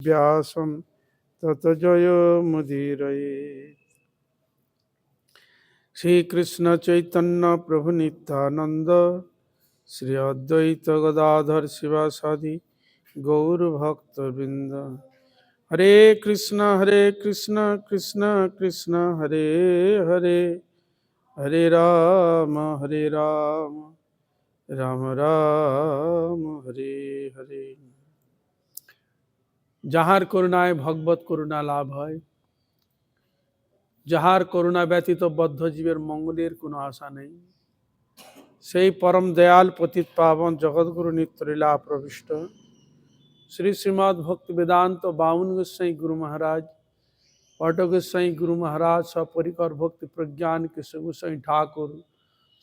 व्यासं तत जयमुदीरये। श्रीकृष्ण चैतन्य प्रभु नित्यानंद श्री अद्वैत गदाधर शिवासादि गौर भक्त वृंद। हरे कृष्ण कृष्ण कृष्ण हरे हरे, हरे राम राम राम हरे हरे। যাহার করুণায় ভগবত করুণা লাভ হয়, যাহার করুণা ব্যতীত বদ্ধ জীবের মঙ্গলের কোনো আশা নেই, সেই পরম দয়াল পতিত পাবন জগৎগুরু নিত্যলীলা প্রবিষ্ট শ্রী শ্রীমদ্ ভক্তি বেদান্ত বাউন গোস্বাই গুরু মহারাজ, পট গোস্বাই গুরু মহারাজ, সপরিকর ভক্তি প্রজ্ঞান কৃষ্ণ গোস্বাই ঠাকুর,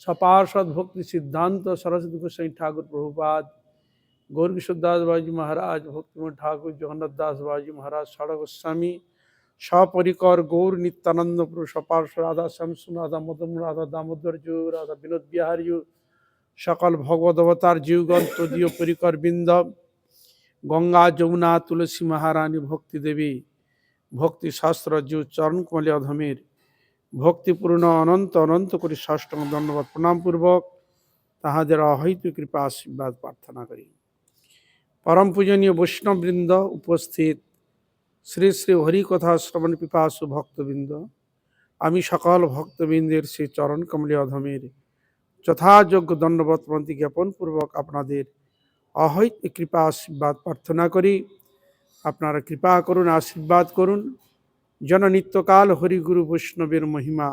সপার্ষদ ভক্তি সিদ্ধান্ত সরস্বতী গোস্বাই ঠাকুর প্রভুপাদ, गौर किशोर दास बाजी महाराज, भक्तिमोहन ठाकुर, जगन्नाथ दास बाजी महाराज, षड़ गोस्वामी, सपरिकर गौर नित्यानंद प्रभु, सपार्ष राधा श्यामसुंदर, राधा मदन, राधा दामोदर जू, राधा विनोद बिहारी जू, सकल भगवत अवतार जीवगण तदीय परिकर बृंद, गंगा जमुना तुलसी महारानी भक्ति देवी, भक्ति शास्त्र जीव चरण कमले अधमेर भक्तिपूर्ण अनंत अनंत करी साष्टांग दंडवत प्रणाम पूर्वक ताहादेर अहैतु कृपा आशीर्वाद प्रार्थना करी। परम पूजनीय वैष्णववृंद उपस्थित श्री श्री हरि कथा श्रवण पिपासु भक्तबृंद, आमी सकल भक्तबृंदेर से चरण कमले अधमेर যথাযোগ্য दंडवत प्रणाम ज्ञापन पूर्वक आपनादेर अहैत कृपा आशीर्वाद प्रार्थना करी। आपनारा कृपा करुन, आशीर्वाद करुन, যেন নিত্যকাল হরিগুরু বৈষ্ণবের মহিমা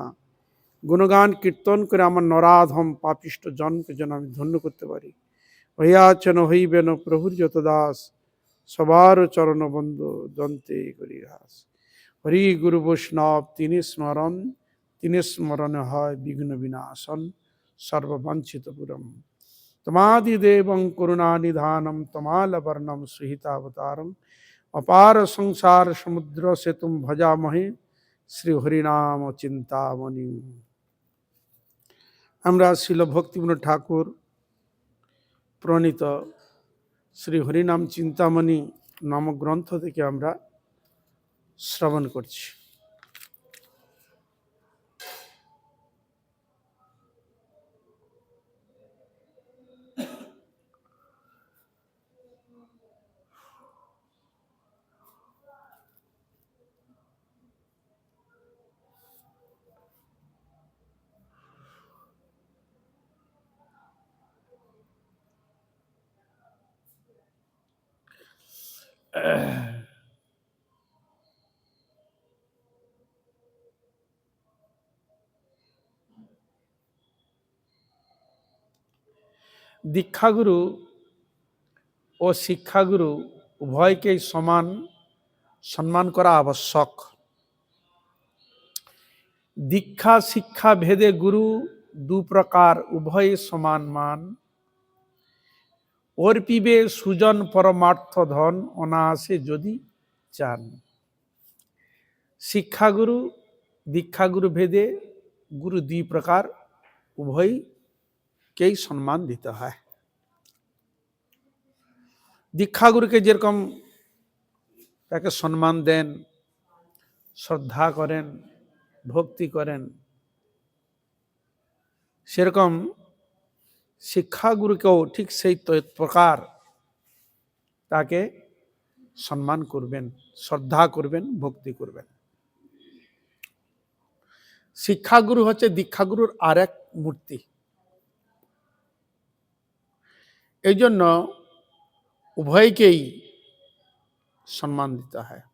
গুণগান কীর্তন করে আমার নরাধম পাপিষ্ট জনকে যেন আমি ধন্য করতে পারি। হইয়াছেন হইবেন প্রভুর যত দাস, সবার চরণ বন্ধ দন্তে করি হাস। হরি গুরু বৈষ্ণব তিনি স্মরণে হয় বিঘ্ন বিনাশন, সর্ববাঞ্ছিত পুরম তমাদি দেবং করুণা নিধানম তমালবর্ণম সুহিতাবতারম अपार संसार समुद्र से तुम भजामहे श्री हरिनाम चिंतामणि। আমরা শিল ভক্তিবিনোদ ঠাকুর প্রণীত শ্রী হরিনাম চিন্তামণি নামক গ্রন্থ থেকে আমরা শ্রবণ করছি। দীক্ষাগুরু ও শিক্ষাগুরু উভয়কেই সমান সম্মান করা আবশ্যক। দীক্ষা শিক্ষা ভেদে গুরু দু প্রকার, উভয়ে সমান মান। অর্পিবে সুজন পরমার্থ ধন, অনায়াসে যদি চান। শিক্ষাগুরু দীক্ষাগুরু ভেদে গুরু দুই প্রকার, উভয়কেই সম্মান দিতে হয়। দীক্ষাগুরুকে যেরকম তাকে সম্মান দেন, শ্রদ্ধা করেন, ভক্তি করেন, সেরকম শিক্ষাগুরুকেও ঠিক সেই প্রকার তাকে সম্মান করবেন, শ্রদ্ধা করবেন, ভক্তি করবেন। শিক্ষাগুরু হচ্ছে দীক্ষাগুরুর আর এক মূর্তি। এই জন্য উভয়কেই সম্মান দিতে হয়।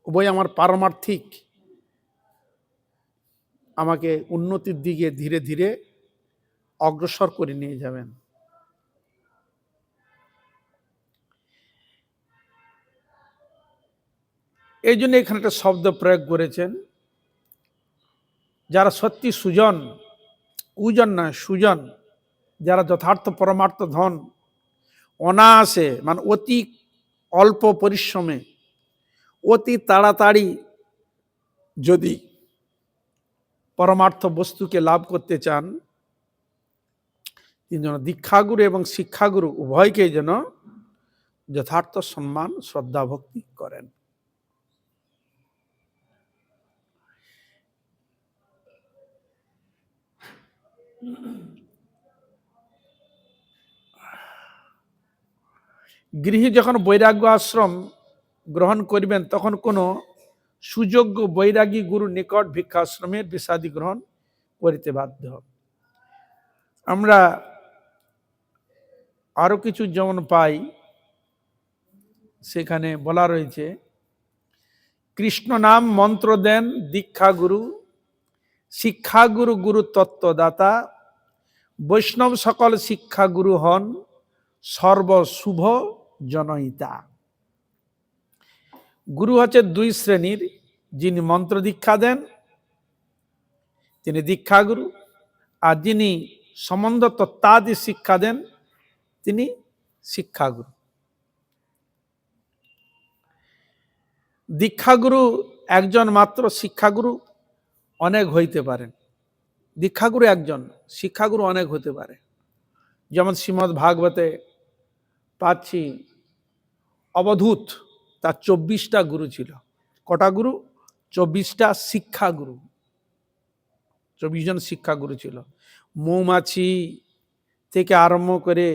উভয় আমার পারমার্থিক, আমাকে উন্নতির দিকে ধীরে ধীরে অগ্রসর করে নিয়ে যাবেন। এই জন্য এখানে একটা শব্দ প্রয়োগ করেছেন, যারা সত্যি সুজন, উজন নয় সুজন, যারা যথার্থ পরমার্থ ধন অনায়াসে মানে অতি অল্প পরিশ্রমে অতি তাড়াতাড়ি যদি পরমার্থ বস্তুকে লাভ করতে চান, তিনি যেন দীক্ষাগুরু এবং শিক্ষাগুরু উভয়কে যেন যথার্থ সম্মান শ্রদ্ধা ভক্তি করেন। গৃহী যখন বৈরাগ্য আশ্রম গ্রহণ করিবেন তখন কোনো সুযোগ্য বৈরাগী গুরু নিকট ভিক্ষাশ্রমের বিষাদি গ্রহণ করিতে বাধ্য। আমরা আরো কিছু যেমন পাই, সেখানে বলা রয়েছে, কৃষ্ণ নাম মন্ত্র দেন দীক্ষাগুরু, শিক্ষাগুরু গুরু তত্ত্বদাতা, বৈষ্ণব সকল শিক্ষাগুরু হন, সর্বশুভ জনয়িতা। গুরু হচ্ছে দুই শ্রেণীর, যিনি মন্ত্র দীক্ষা দেন তিনি দীক্ষাগুরু, আর যিনি সম্বন্ধ তত্ত্বাদি শিক্ষা দেন তিনি শিক্ষাগুরু। দীক্ষাগুরু একজন মাত্র, শিক্ষাগুরু অনেক হইতে পারেন। দীক্ষাগুরু একজন, শিক্ষাগুরু অনেক হতে পারে। যেমন শ্রীমদ্ ভাগবতে পাচ্ছি অবধূত, তার 24টা গুরু ছিল। কটা গুরু? 24টা শিক্ষাগুরু, 24 জন শিক্ষাগুরু ছিল। মৌমাছি থেকে আরম্ভ করে,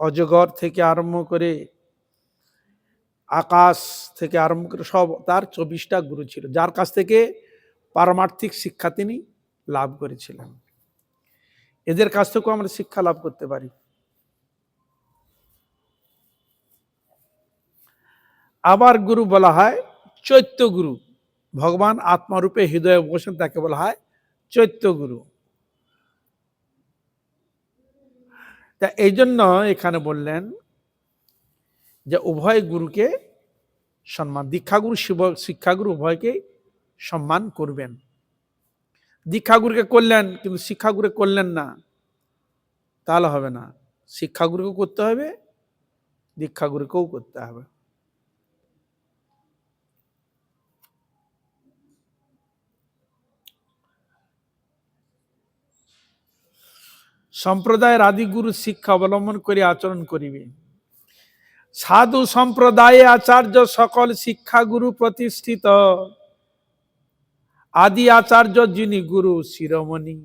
অজগর থেকে আরম্ভ করে, আকাশ থেকে আরম্ভ করে সব তার 24টা গুরু ছিল, যার কাছ থেকে পারমার্থিক শিক্ষা তিনি লাভ করেছিলেন। এদের কাছ থেকেও আমরা শিক্ষা লাভ করতে পারি। আবার গুরু বলা হয় চৈত্য গুরু, ভগবান আত্মারূপে হৃদয়ে বসেন, তাকে বলা হয় চৈত্য গুরু। তা এই জন্য এখানে বললেন যে উভয় গুরুকে সম্মান, দীক্ষাগুরু শিক্ষাগুরু উভয়কে সম্মান করবেন। দীক্ষাগুরুকে করলেন কিন্তু শিক্ষাগুরু করলেন না, তাহলে হবে না। শিক্ষাগুরুকেও করতে হবে, দীক্ষাগুরুকেও করতে হবে। সম্প্রদায়ের আদিগুরু শিক্ষা অবলম্বন করে আচরণ করিবে। সাধু সম্প্রদায়ে আচার্য সকল শিক্ষাগুরু প্রতিষ্ঠিত, আদি আচার্য যিনি গুরু শিরোমণি,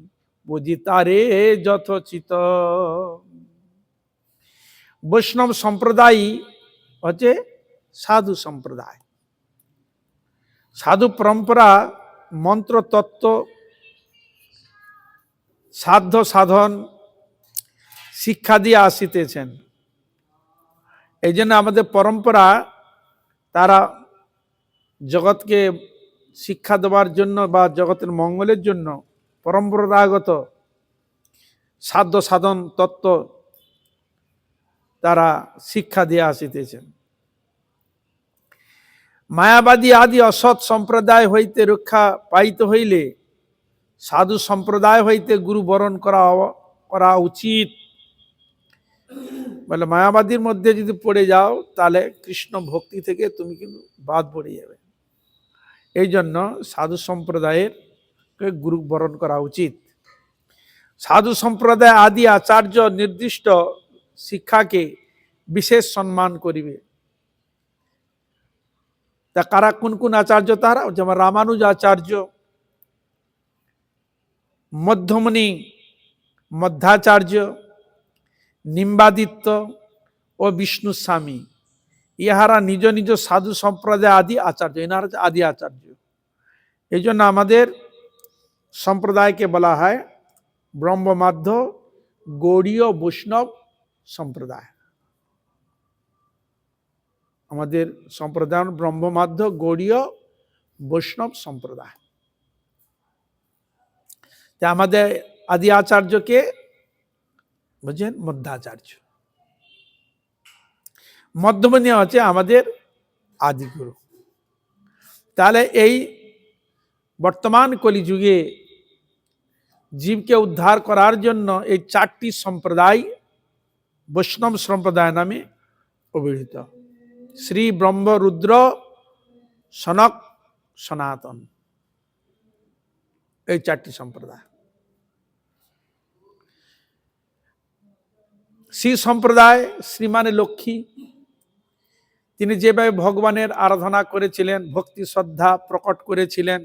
বুঝি তারে যথোচিত। বৈষ্ণব সম্প্রদায় হচ্ছে সাধু সম্প্রদায়। সাধু পরম্পরা মন্ত্র তত্ত্ব সাধ্য সাধন শিক্ষা দিয়ে আসিতেছেন। এই জন্য আমাদের পরম্পরা তারা জগৎকে শিক্ষা দেওয়ার জন্য বা জগতের মঙ্গলের জন্য পরম্পরাগত সাধ্য সাধন তত্ত্ব তারা শিক্ষা দিয়ে আসিতেছেন। মায়াবাদী আদি অসৎ সম্প্রদায় হইতে রক্ষা পাইতে হইলে সাধু সম্প্রদায় হইতে গুরু বরণ করা উচিত। বলে মায়াবাদীর মধ্যে যদি পড়ে যাও তাহলে কৃষ্ণ ভক্তি থেকে তুমি কিন্তু বাদ পড়ে যাবে। এই জন্য সাধু সম্প্রদায়ের গুরু বরণ করা উচিত। সাধু সম্প্রদায় আদি আচার্য নির্দিষ্ট শিক্ষাকে বিশেষ সম্মান করিবে। তা কারা কোন কোন আচার্য? তারা যেমন রামানুজ আচার্য, মধ্যমণি মধ্যাচার্য, নিম্বাদিত্য ও বিষ্ণু স্বামী, ইহারা নিজ নিজ সাধু সম্প্রদায় আদি আচার্য, এনারা আদি আচার্য। এই জন্য আমাদের সম্প্রদায়কে বলা হয় ব্রহ্মমাধ্য গৌড়ীয় বৈষ্ণব সম্প্রদায়। আমাদের সম্প্রদায় ব্রহ্মমাধ্য গৌড়ীয় বৈষ্ণব সম্প্রদায়। আমাদের আদি আচার্যকে বুঝছেন মধ্যাচার্য, মধ্যমণি হচ্ছে আমাদের আদিগুরু। তাহলে এই বর্তমান কলিযুগে জীবকে উদ্ধার করার জন্য এই 4টি সম্প্রদায় বৈষ্ণব সম্প্রদায় নামে অভিহিত। শ্রী ব্রহ্ম রুদ্র সনক সনাতন, এই 4টি সম্প্রদায়। শ্রী সম্প্রদায়, শ্রী মানে লক্ষ্মী, তিনি যেভাবে ভগবানের আরাধনা করেছিলেন, ভক্তি শ্রদ্ধা প্রকট করেছিলেন,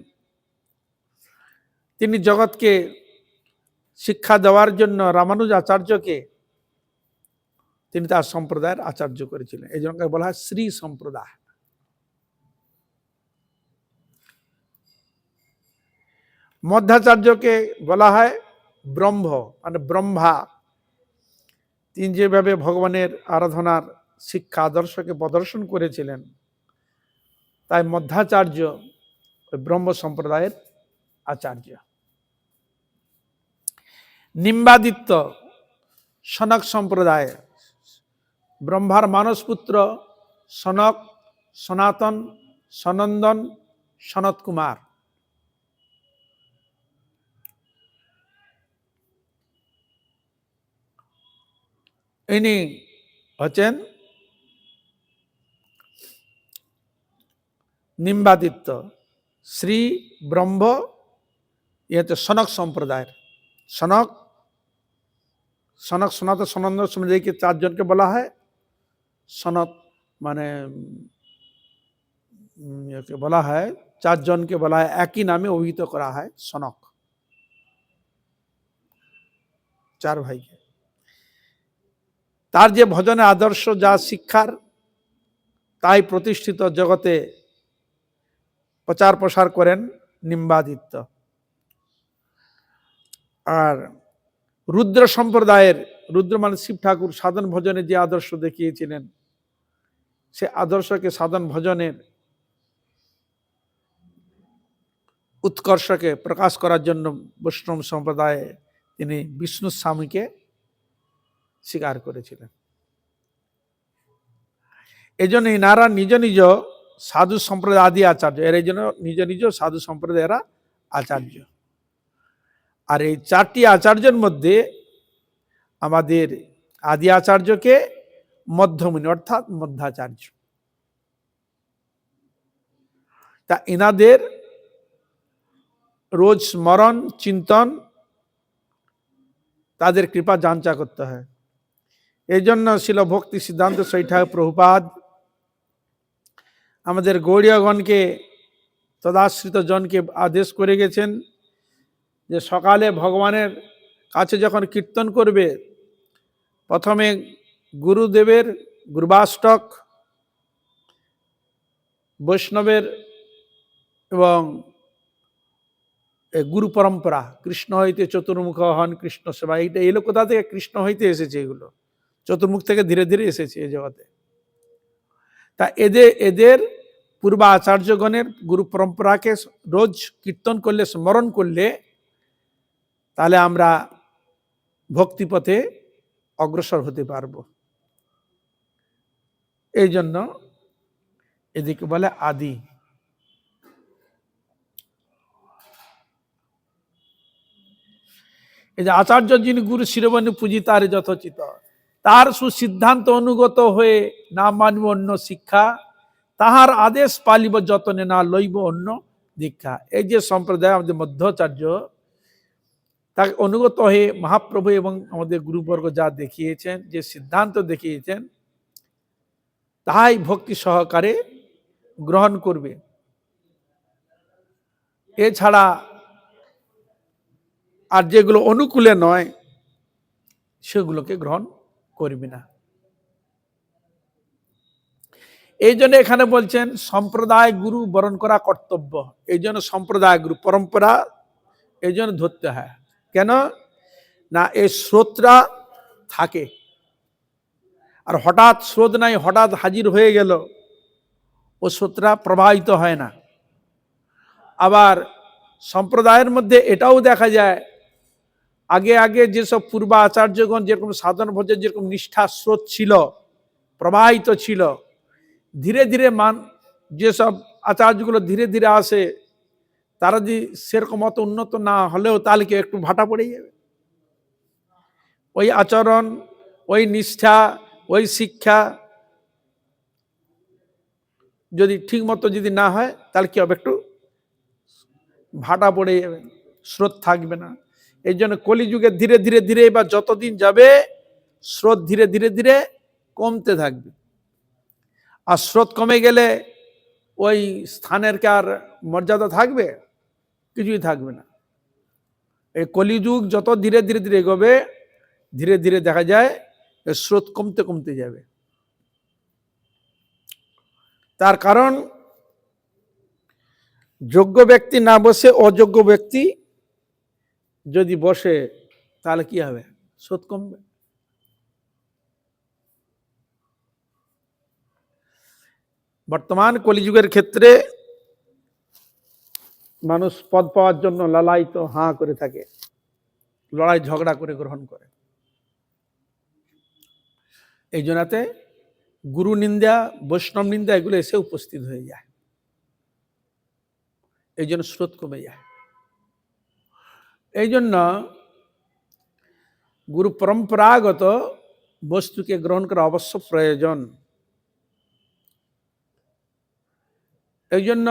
তিনি জগৎকে শিক্ষা দেওয়ার জন্য রামানুজ আচার্যকে তিনি তার সম্প্রদায়ের আচার্য করেছিলেন। এই জন্য বলা হয় শ্রী সম্প্রদায়। মধ্যাচার্যকে বলা হয় ব্রহ্ম, মানে ব্রহ্মা। তিনি যেভাবে ভগবানের আরাধনার শিক্ষা আদর্শকে প্রদর্শন করেছিলেন, তাই মধ্যাচার্য ব্রহ্ম সম্প্রদায়ের আচার্য। নিম্বাদিত্য সনক সম্প্রদায়, ব্রহ্মার মানসপুত্র সনক, সনাতন, সনন্দন, সনত কুমার। ইনি হচ্ছেন নিম্বাদিত্য। শ্রী ব্রহ্ম এ হচ্ছে সনক সম্প্রদায়ের। সনক, সনাতন, সনন্দন সম্প্রদায়কে চারজনকে বলা হয় সনক, মানে বলা হয় চারজনকে বলা হয়, একই নামে অভিহিত করা হয় সনক, চার ভাইকে। তার যে ভজনের আদর্শ, যা শিক্ষার, তাই প্রতিষ্ঠিত জগতে প্রচার প্রসার করেন নিম্বাদিত্য। আর রুদ্র সম্প্রদায়ের, রুদ্র মানে শিব ঠাকুর, সাধন ভজনে যে আদর্শ দেখিয়েছিলেন, সে আদর্শকে সাধন ভজনের উৎকর্ষকে প্রকাশ করার জন্য বৈষ্ণব সম্প্রদায়ে তিনি বিষ্ণু স্বামীকে স্বীকার করেছিলেন। এই জন্য এনারা নিজ নিজ সাধু সম্প্রদায় আদি আচার্য, এর এই জন্য নিজ নিজ সাধু সম্প্রদায় এরা আচার্য। আর এই চারটি আচার্যের মধ্যে আমাদের আদি আচার্যকে মধ্যমুনি অর্থাৎ মধ্যাচার্য। তা এনাদের রোজ স্মরণ চিন্তন, তাদের কৃপা যাঞ্চা করতে হয়। এই জন্য শিল ভক্তি সিদ্ধান্ত সই ঠাকুর প্রভুপাদ আমাদের গৌড়ীয়গণকে, তদাশ্রিত জনকে আদেশ করে গেছেন যে সকালে ভগবানের কাছে যখন কীর্তন করবে, প্রথমে গুরুদেবের গুরুবাষ্টক, বৈষ্ণবের এবং গুরু পরম্পরা, কৃষ্ণ হইতে চতুর্মুখ হন কৃষ্ণ সেবা, এইটা এলো কোথা থেকে? কৃষ্ণ হইতে এসেছে, এগুলো চতুর্মুখ থেকে ধীরে ধীরে এসেছে এই জগতে। তা এদের পূর্ব আচার্যগণের গুরু পরম্পরাকে রোজ কীর্তন করলে, স্মরণ করলে, তাহলে আমরা ভক্তিপথে অগ্রসর হতে পারব। এই জন্য এদিকে বলে আদি। এই যে আচার্য যিনি গুরু শিরোমণি পুঁজি তার যথোচিত, তার সুসিদ্ধান্ত অনুগত হয়ে না মানব অন্য শিক্ষা, তাহার আদেশ পালিব যতনে না লইব অন্য দীক্ষা। এই যে সম্প্রদায় আমাদের মধ্যাচার্য, তাকে অনুগত হয়ে মহাপ্রভু এবং আমাদের গুরুবর্গ যা দেখিয়েছেন, যে সিদ্ধান্ত দেখিয়েছেন, তাহাই ভক্তি সহকারে গ্রহণ করবে। এছাড়া আর যেগুলো অনুকূলে নয় সেগুলোকে গ্রহণ করবি না। এই জন্য এখানে বলছেন সম্প্রদায় গুরু বরণ করা কর্তব্য। এই জন্য সম্প্রদায় গুরু পরম্পরা এই জন্য ধরতে হয়। কেন না, এই স্রোতটা থাকে, আর হঠাৎ স্রোত নাই, হঠাৎ হাজির হয়ে গেল, ও স্রোতটা প্রবাহিত হয় না। আবার সম্প্রদায়ের মধ্যে এটাও দেখা যায়, আগে আগে যেসব পূর্ব আচার্যগণ যেরকম সাধন ভোজের যেরকম নিষ্ঠা স্রোত ছিল, প্রবাহিত ছিল, ধীরে ধীরে যেসব আচার্যগুলো ধীরে ধীরে আসে, তারা যদি সেরকম অত উন্নত না হলেও তাহলে কি একটু ভাটা পড়ে যাবে। ওই আচরণ, ওই নিষ্ঠা, ওই শিক্ষা যদি ঠিক মতো যদি না হয়, তাহলে কি হবে, একটু ভাটা পড়ে যাবে, স্রোত থাকবে না। এই জন্য কলিযুগে ধীরে ধীরে ধীরে বা যতদিন যাবে স্রোত ধীরে ধীরে ধীরে কমতে থাকবে। আর স্রোত কমে গেলে ওই স্থানের কি আর মর্যাদা থাকবে? কিছুই থাকবে না। এই কলিযুগ যত ধীরে ধীরে ধীরে এগোবে, ধীরে ধীরে দেখা যায় স্রোত কমতে কমতে যাবে। তার কারণ যোগ্য ব্যক্তি না বসে অযোগ্য ব্যক্তি যদি বসে তাহলে কি হবে? স্রোত কমবে। বর্তমান কলিযুগের ক্ষেত্রে মানুষ পদ পাওয়ার জন্য লালায়িত হাঁ করে থাকে, লড়াই ঝগড়া করে গ্রহণ করে। এই জন্যতে গুরু নিন্দা, বৈষ্ণব নিন্দা এগুলো এসে উপস্থিত হয়ে যায়। এই জন্য স্রোত কমে যায়। এই জন্য গুরু পরম্পরাগত বস্তুকে গ্রহণ করা অবশ্য প্রয়োজন। এই জন্য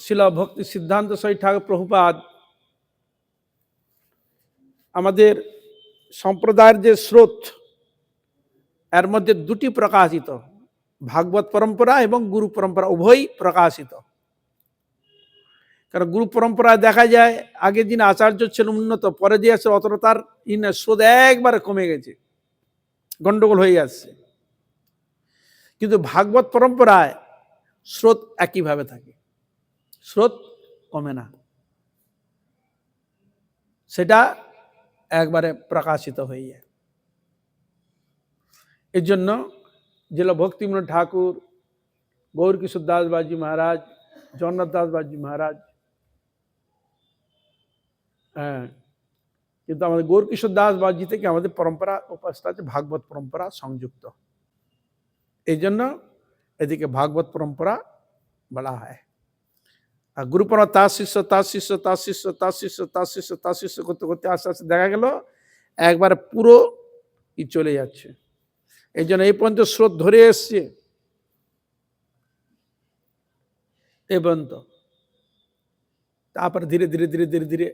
শিল ভক্তি সিদ্ধান্ত সাই ঠাকুর প্রভুপাদ আমাদের সম্প্রদায়ের যে স্রোত, এর মধ্যে দুটি প্রকাশিত, ভাগবত পরম্পরা এবং গুরু পরম্পরা উভয়ই প্রকাশিত। কারণ গুরু পরম্পরায় দেখা যায় আগের দিন আচার্য ছিলেন উন্নত, পরে দিয়ে আসছে অতটা তার স্রোত একবারে কমে গেছে, গন্ডগোল হয়ে যাচ্ছে। কিন্তু ভাগবত পরম্পরায় স্রোত একইভাবে থাকে, স্রোত কমে না, সেটা একবারে প্রকাশিত হয়ে যায়। এই জন্য যেন ভক্তিবিনোদ ঠাকুর, গৌরকিশোর দাস বাবাজি মহারাজ, জগন্নাথ দাস বাবাজি মহারাজ, হ্যাঁ, কিন্তু আমাদের গৌরকিশোর দাস বাবাজি থেকে আমাদের পরম্পরা উপাসনা আছে ভাগবত পরম্পরা সংযুক্ত। এই জন্য এদিকে ভাগবত পরম্পরা বলা হয়। আর গুরু পরম্পরা তার শিষ্য তার শিষ্য তার শিষ্য তার শিষ্য তার শিষ্য তার শিষ্য করতে করতে আস্তে আস্তে দেখা গেল একবারে পুরো চলে যাচ্ছে। এই জন্য এই পর্যন্ত স্রোত ধরে এসছে, এই পর্যন্ত। তারপরে ধীরে ধীরে ধীরে ধীরে ধীরে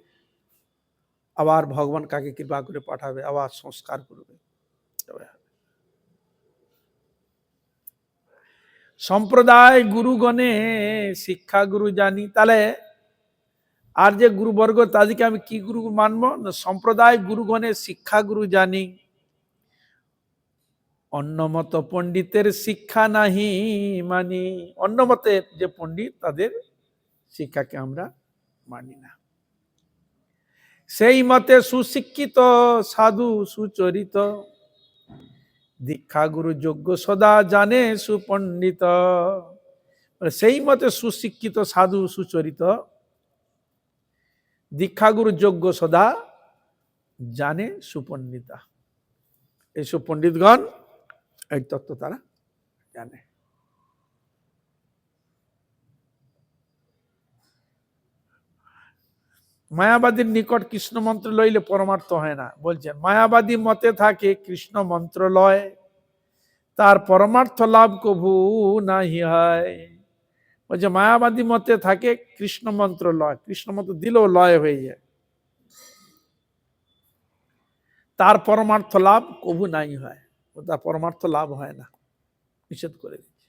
আবার ভগবান কাকে কৃপা করে পাঠাবে, আবার সংস্কার করবে। সম্প্রদায় গুরুগণে শিক্ষা গুরু জানি, তাহলে আর যে গুরুবর্গ তাদেরকে আমি কি গুরু মানবো না? সম্প্রদায় গুরুগণে শিক্ষা গুরু জানি, অন্যমত পণ্ডিতের শিক্ষা নাহি মানি। অন্যমতের যে পণ্ডিত তাদের শিক্ষাকে আমরা মানি না। সেই মতে সুশিক্ষিত সাধু সুচরিত, দীক্ষা গুরু যোগ্য সদা জানে সুপণ্ডিত। সেই মতে সুশিক্ষিত সাধু সুচরিত, দীক্ষা গুরু যোগ্য সদা জানে সুপণ্ডিতা। এই সুপণ্ডিতগণ এই তত্ত্ব তারা জানে। মায়াবাদীর নিকট কৃষ্ণ মন্ত্র লইলে পরমার্থ হয় না। বলছেন মায়াবাদী মতে থাকে কৃষ্ণ মন্ত্র লয়, তার পরমার্থ লাভ কভু নাহি হয়। বলছে মায়াবাদী মতে থাকে কৃষ্ণ মন্ত্র লয়, কৃষ্ণ মন্ত্র দিলেও লয় হয়ে যায়, তার পরমার্থ লাভ কভু নাই হয়, তার পরমার্থ লাভ হয় না, নিষেধ করে দিচ্ছে।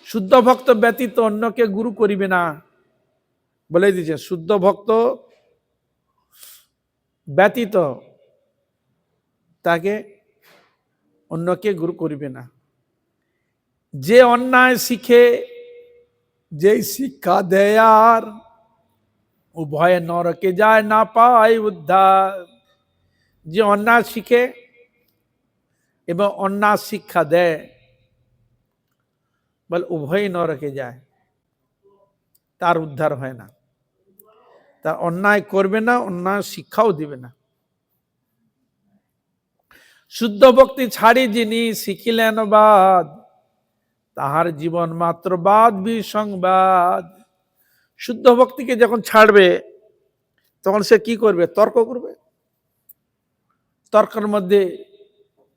শুদ্ধ ভক্ত ব্যতীত অন্যকে গুরু করিবে না, বলে দিচ্ছে। শুদ্ধ ভক্ত ব্যতীত তাকে অন্যকে গুরু করিবে না। যে অন্যায় শিখে যেই শিক্ষা দেয় আর, উভয়ে নরকে যায় না পায় উদ্ধার। যে অন্যায় শিখে এবং অন্যায় শিক্ষা দেয়, বল উভয়ই নরকে যায়, তার উদ্ধার হয় না। তার অন্যায় করবে না, অন্যায় শিক্ষাও দিবে না। শুদ্ধ ভক্তি ছাড়ি যিনি শিখিলেন বাদ, তাহার জীবন মাত্র বাদ বিসংবাদ। শুদ্ধ ভক্তিকে যখন ছাড়বে তখন সে কি করবে? তর্ক করবে, তর্কের মধ্যে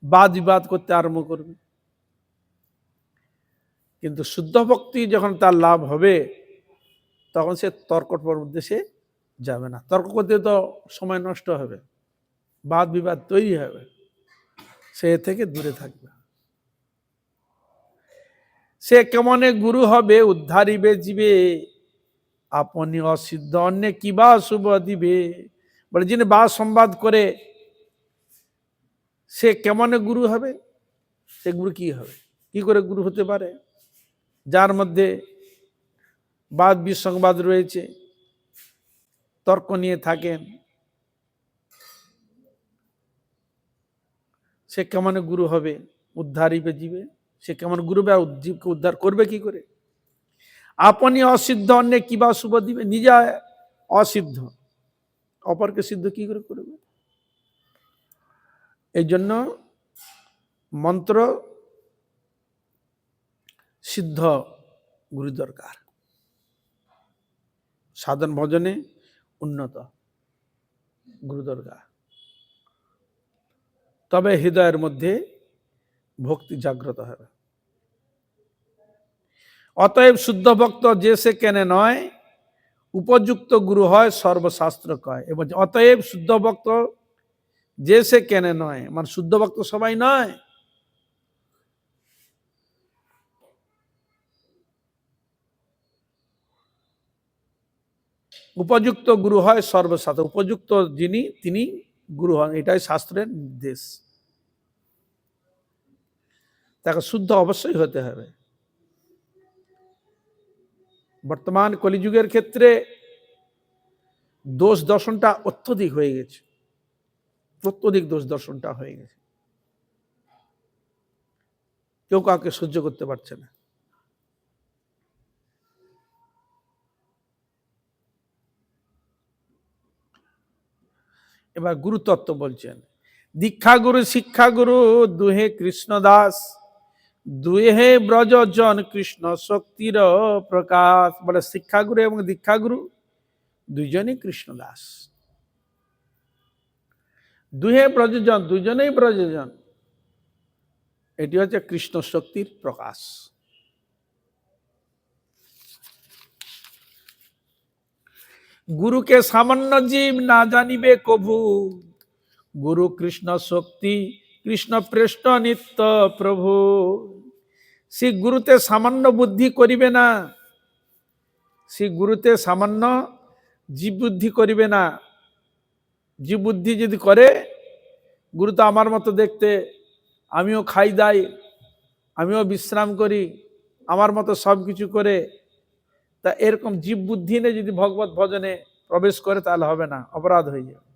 বাদ বিবাদ করতে আরম্ভ করবে। কিন্তু শুদ্ধ ভক্তি যখন তার লাভ হবে তখন সে তর্কর মধ্যে সে যাবে না। তর্ক করতে তো সময় নষ্ট হবে, বাদ বিবাদ তৈরি হবে, সে থেকে দূরে থাকবে। সে কেমনে গুরু হবে উদ্ধারিবে জীবে, আপনি অসিদ্ধ অন্য কিবা শুভ দিবে। বলে যিনি বাদ সংবাদ করে সে কেমনে গুরু হবে? সে গুরু কি হবে, কি করে গুরু হতে পারে? যার মধ্যে বাদ বিসংবাদ রয়েছে, তর্ক নিয়ে থাকেন, সে কেমন গুরু হবে? উদ্ধারিবে জীবে, সে কেমন গুরু বা জীবকে উদ্ধার করবে কি করে? আপনি অসিদ্ধ অন্য কিবা শুভ দিবে, নিজে অসিদ্ধ, অপরকে সিদ্ধ কি করে করবে? এই জন্য মন্ত্র সিদ্ধ গুরু দরকার, সাধন ভজনে উন্নত গুরু দরকার, তবে হৃদয়ের মধ্যে ভক্তি জাগ্রত হবে। অতএব শুদ্ধ ভক্ত যে সে কেনে নয়, উপযুক্ত গুরু হয় সর্বশাস্ত্র কয়। এবং অতএব শুদ্ধ ভক্ত যে সে কেনে নয়, মানে শুদ্ধ ভক্ত সবাই নয়। উপযুক্ত গুরু হয় সর্বশাস্ত্র, উপযুক্ত যিনি তিনি গুরু হন, এটাই শাস্ত্রের নির্দেশ। তাকে শুদ্ধ অবশ্যই হতে হবে। বর্তমান কলিযুগের ক্ষেত্রে দোষ দর্শনটা অত্যধিক হয়ে গেছে, অত্যধিক দোষ দর্শনটা হয়ে গেছে, কেউ কাউকে সহ্য করতে পারছে না। এবার গুরুতত্ত্ব বলছেন, দীক্ষা গুরু শিক্ষা গুরু দুহে কৃষ্ণ দাস, দুহে ব্রজজন কৃষ্ণ শক্তির প্রকাশ। বলে শিক্ষাগুরু এবং দীক্ষাগুরু দুইজনই কৃষ্ণ দাস, দুহে ব্রজজন, দুজনেই ব্রজজন, এটি হচ্ছে কৃষ্ণ শক্তির প্রকাশ। গুরুকে সামান্য জীব না জানিবে কভু, গুরু কৃষ্ণ শক্তি কৃষ্ণ প্রেষ্ঠ নিত্য প্রভু। সে গুরুতে সামান্য বুদ্ধি করিবে না, সে গুরুতে সামান্য জীব বুদ্ধি করিবে না। জীব বুদ্ধি যদি করে, গুরু তো আমার মতো দেখতে, আমিও খাই দাই, আমিও বিশ্রাম করি, আমার মতো সব কিছু করে, তা এরকম জীব বুদ্ধি নিয়ে যদি ভগবত ভজনে প্রবেশ করে তাহলে হবে না, অপরাধ হয়ে যাবে।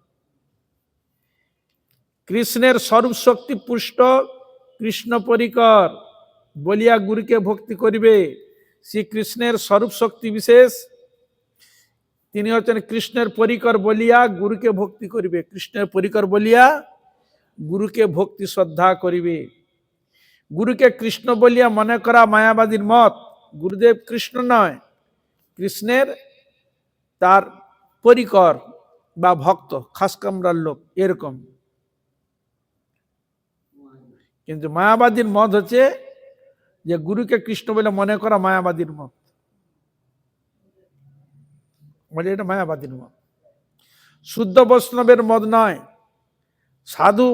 কৃষ্ণের স্বরূপ শক্তি পুষ্ট কৃষ্ণ পরিকর বলিয়া গুরুকে ভক্তি করিবে। শ্রীকৃষ্ণের স্বরূপ শক্তি বিশেষ, তিনি হচ্ছেন কৃষ্ণের পরিকর বলিয়া গুরুকে ভক্তি করিবে। কৃষ্ণের পরিকর বলিয়া গুরুকে ভক্তি শ্রদ্ধা করিবে। গুরুকে কৃষ্ণ বলিয়া মনে করা মায়াবাদীর মত। গুরুদেব কৃষ্ণ নয়, কৃষ্ণের তার পরিকর বা ভক্ত, খাস কামরার লোক, এরকম। কিন্তু মায়াবাদীর মত হচ্ছে যে গুরুকে কৃষ্ণ বলে মনে করা মায়াবাদীর মত, বলে এটা মায়াবাদীর মত, শুদ্ধ বৈষ্ণবের মত নয়। সাধু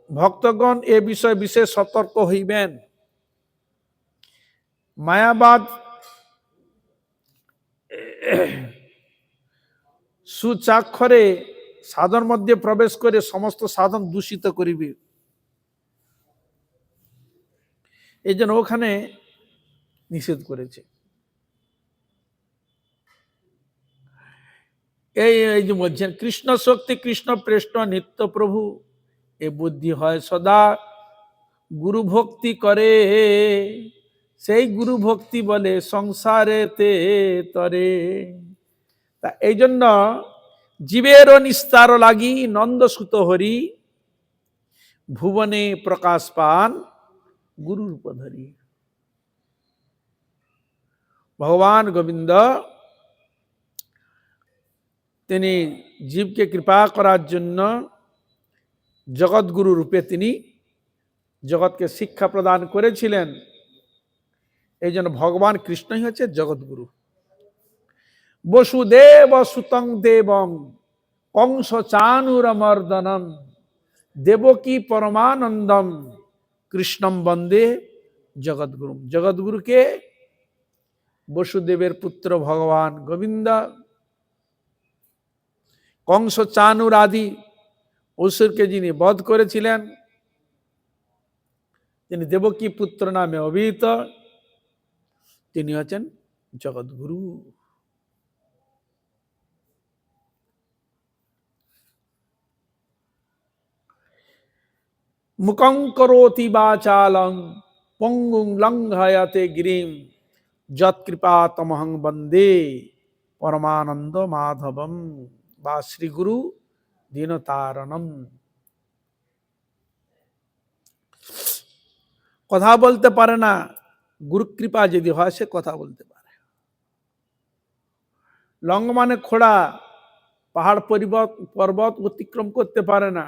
ভক্তগণ এ বিষয়ে বিশেষ সতর্ক হইবেন। মায়াবাদ সুচাক্ষরে সাধন মধ্যে প্রবেশ করে সমস্ত সাধন দূষিত করিবে। এই জন্য ওখানে নিষেধ করেছে। এই যে বলছেন কৃষ্ণ শক্তি কৃষ্ণ প্রেষ্ঠ নিত্য প্রভু, এ বুদ্ধি হয় সদা গুরু ভক্তি করে, সেই গুরু ভক্তি বলে সংসারেতে তরে। তা এই জন্য জীবেরও নিস্তার লাগি নন্দসুত হরি, ভুবনে প্রকাশ পান গুরুর উপধরি। ভগবান গোবিন্দ তিনি জীবকে কৃপা করার জন্য জগৎগুরু রূপে তিনি জগৎকে শিক্ষা প্রদান করেছিলেন। এই জন্য ভগবান কৃষ্ণই হচ্ছে জগৎগুরু। বসুদেব সুতং দেবং কংস চানুরমর্দনম দেবকী পরমানন্দম কৃষ্ণম বন্দে জগৎগুরু। জগৎগুরুকে বসুদেবের পুত্র ভগবান গোবিন্দ কংস চানুর আদি অসুরকে যিনি বধ করেছিলেন, তিনি দেবকী পুত্র নামে অভিহিত, তিনি হচ্ছেন জগৎগুরু। মুকং করোতি বাচালং পঙ্গুং লঙ্ঘয়তে গিরিম যৎকৃপা তমহং বন্দে পরমানন্দ মাধবম। বা শ্রী গুরু দীনতারণম। কথা বলতে পারে না, গুরু কৃপা যদি হয় সে কথা বলতে পারে। লঙ্ঘ মানে খোড়া, পাহাড় পর্বত অতিক্রম করতে পারে না,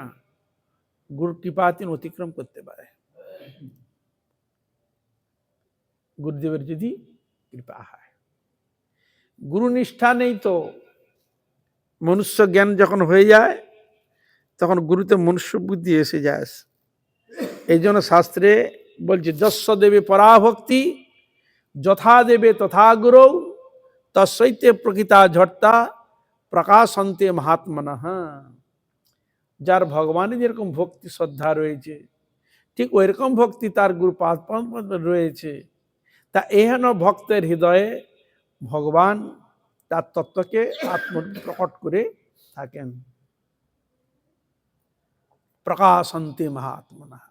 গুরু কৃপা তিনি অতিক্রম করতে পারে, গুরুদেবের যদি কৃপা হয়। গুরু নিষ্ঠা নেই তো মনুষ্য জ্ঞান যখন হয়ে যায় তখন গুরুতে মনুষ্য বুদ্ধি এসে যায়। এই জন্য শাস্ত্রে বলছে যস্য দেবে পরাভক্তি যথা দেবে তথা গুরু তস্যৈতে প্রকৃতা ঝট্টা প্রকাশন্তে মহাত্মনঃ। যার ভগবানের যেরকম ভক্তি শ্রদ্ধা রয়েছে ঠিক ওইরকম ভক্তি তার গুরু পাদ রয়েছে। তা এহেন ভক্তের হৃদয়ে ভগবান তার তত্ত্বকে আত্মপ্রকট করে থাকেন। প্রকাশন্তে মহাত্মনঃ,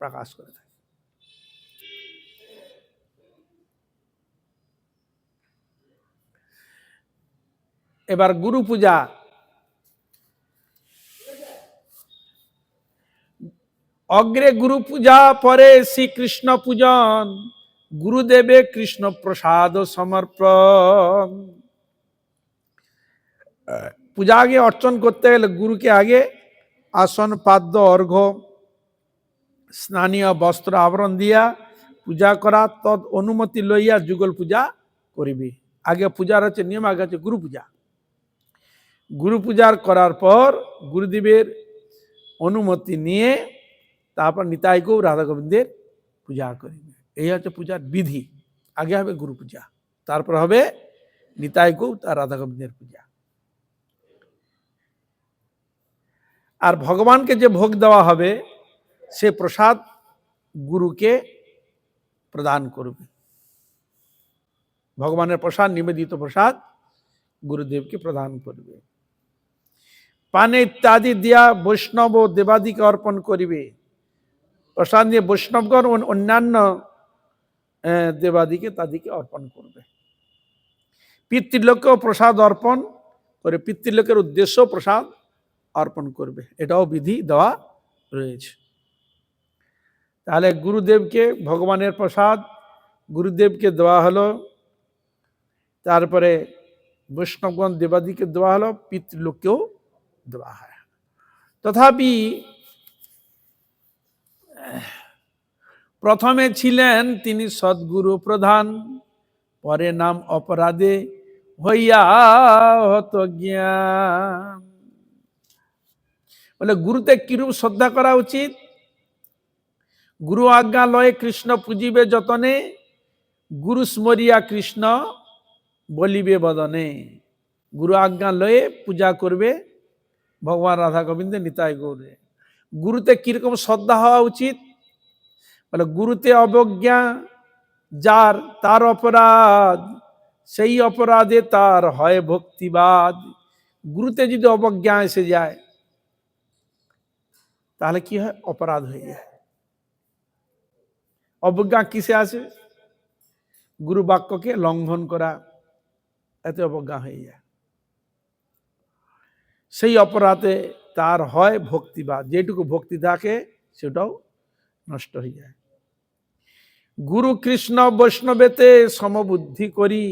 প্রকাশ করে থাকে। এবার গুরু পূজা। অগ্রে গুরু পূজা, পরে শ্রীকৃষ্ণ পূজন, গুরুদেবে কৃষ্ণ প্রসাদ সমর্পণ। পূজা আগে অর্চন করতে গেলে গুরুকে আগে আসন পাদ্য অর্ঘ্য স্নানীয় বস্ত্র আবরণ দিয়া পূজা করা, তদ অনুমতি লইয়া যুগল পূজা করিবি। আগে পূজার হচ্ছে নিয়ম, আগে হচ্ছে গুরু পূজা। গুরু পূজার করার পর গুরুদেবের অনুমতি নিয়ে তারপর নিতাই গৌ রাধা গোবিন্দের পূজা করিবে। এই হচ্ছে পূজার বিধি। আগে হবে গুরু পূজা, তারপর হবে নিতাই গৌ আর রাধা গোবিন্দের পূজা। আর ভগবানকে যে ভোগ দেওয়া হবে সে প্রসাদ গুরুকে প্রদান করবে। ভগবানের প্রসাদ, নিবেদিত প্রসাদ গুরুদেবকে প্রদান করবে। পানে ইত্যাদি দিয়া বৈষ্ণব ও দেবাদিকে অর্পণ করিবে। প্রসাদ দিয়ে বৈষ্ণবগণ অন্যান্য দেবাদিকে তাদিকে অর্পণ করবে। পিতৃলোকেও প্রসাদ অর্পণ করে, পিতৃলোকের উদ্দেশ্য প্রসাদ অর্পণ করবে, এটাও বিধি দেওয়া রয়েছে। তাহলে গুরুদেবকে ভগবানের প্রসাদ গুরুদেবকে দেওয়া হলো, তারপরে বৈষ্ণবগণ দেবাদিকে দেওয়া হলো, পিতৃলোককেও দেওয়া হয়। তথাপি প্রথমে ছিলেন তিনি সদ্গুরু প্রধান, পরে নাম অপরাধে হইয়া হত জ্ঞান। বলে গুরুতে কিরূপ শ্রদ্ধা করা উচিত? গুরু আজ্ঞা লয়ে কৃষ্ণ পূজিবে যতনে, গুরু স্মরিয়া কৃষ্ণ বলিবে বদনে। গুরু আজ্ঞা লয়ে পূজা করবে ভগবান রাধা গোবিন্দ নিতাই গৌরে। গুরুতে কিরকম শ্রদ্ধা হওয়া উচিত? বলে গুরুতে অবজ্ঞা যার তার অপরাধ, সেই অপরাধে তার হয় ভক্তিবাদ। গুরুতে যদি অবজ্ঞা এসে যায় তাহলে কি হয়? অপরাধ হয়ে যায়। অবজ্ঞা কিসে আসে? গুরু বাক্যকে লঙ্ঘন করা, এতে অবজ্ঞা হয়ে যায়। সেই অপরাধে তার হয় ভক্তিবাদ, যেটুকু ভক্তি থাকে সেটাও নষ্ট হয়ে যায়। গুরু কৃষ্ণ বৈষ্ণবেতে সমবুদ্ধি করি,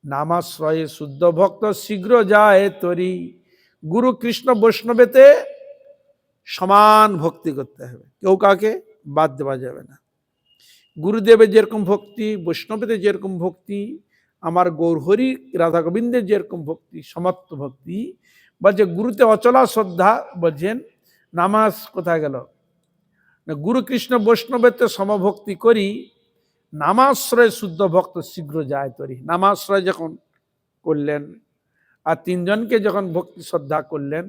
নামাশ্রয়ে শুদ্ধ ভক্ত শীঘ্র যায় তরি। গুরু কৃষ্ণ বৈষ্ণবেতে সমান ভক্তি করতে হবে, কেউ কাকে বাদ দেওয়া যাবে না। গুরুদেবের যেরকম ভক্তি, বৈষ্ণবেতে যেরকম ভক্তি, আমার গৌরহরি রাধা গোবিন্দের যেরকম ভক্তি, সমত্ব ভক্তি। বলছে গুরুতে অচলা শ্রদ্ধা, বলছেন নামাজ কোথায় গেল? গুরু কৃষ্ণ বৈষ্ণবেতে সমভক্তি করি, নামাশ্রয় শুদ্ধ ভক্ত শীঘ্র যায় তরি। নামাশ্রয় যখন করলেন আর তিনজনকে যখন ভক্তি শ্রদ্ধা করলেন,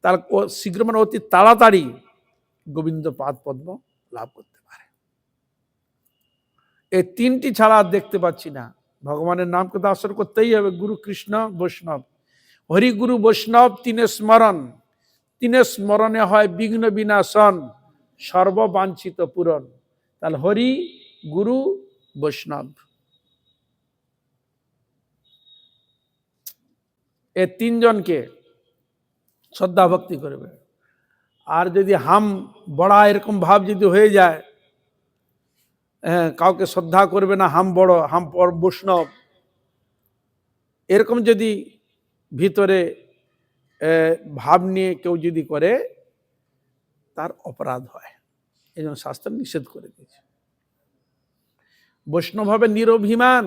তার শীঘ্র মানে অতি তাড়াতাড়ি গোবিন্দ পাদ পদ্ম লাভ করতে পারে। এই তিনটি ছাড়া আর দেখতে পাচ্ছি না। ভগবানের নামকে তো আশ্রয় করতেই হবে। গুরু কৃষ্ণ বৈষ্ণব, হরি গুরু বৈষ্ণব তিনে স্মরণ, তিনে স্মরণে হয় বিঘ্ন বিনাশন, সর্ববাঞ্ছিত পূরণ। তাহলে হরি গুরু বৈষ্ণব, এই তিনজনকে শ্রদ্ধা ভক্তি করবে। আর যদি হাম বড়া এরকম ভাব যদি হয়ে যায়, হ্যাঁ, কাউকে শ্রদ্ধা করবে না, হাম বড়, হাম বৈষ্ণব, এরকম যদি ভিতরে ভাব নিয়ে কেউ যদি করে, তার অপরাধ হয়। এই জন্য শাস্ত্র নিষেধ করে দিয়েছে। বৈষ্ণব হবে নিরভিমান,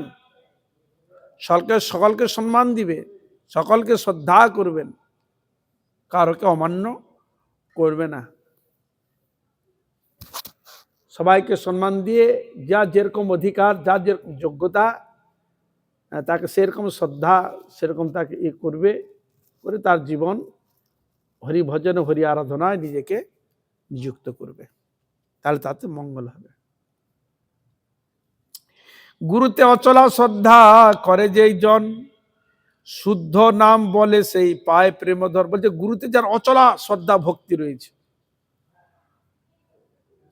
সকলকে সম্মান দিবে, সকলকে শ্রদ্ধা করবেন, কারোকে অমান্য করবে না। সবাইকে সম্মান দিয়ে যার যেরকম অধিকার, যার যেরকম যোগ্যতা, তাকে সেরকম শ্রদ্ধা, সেরকম তাকে করবে, করে তার জীবন হরি ভজনে হরি আরাধনায় নিজেকে নিযুক্ত করবে, তাহলে তাতে মঙ্গল হবে। গুরুতে অচলা শ্রদ্ধা করে যেই জন, শুদ্ধ নাম বলে সেই পায় প্রেমধর। বলছে গুরুতে যার অচলা শ্রদ্ধা ভক্তি রয়েছে,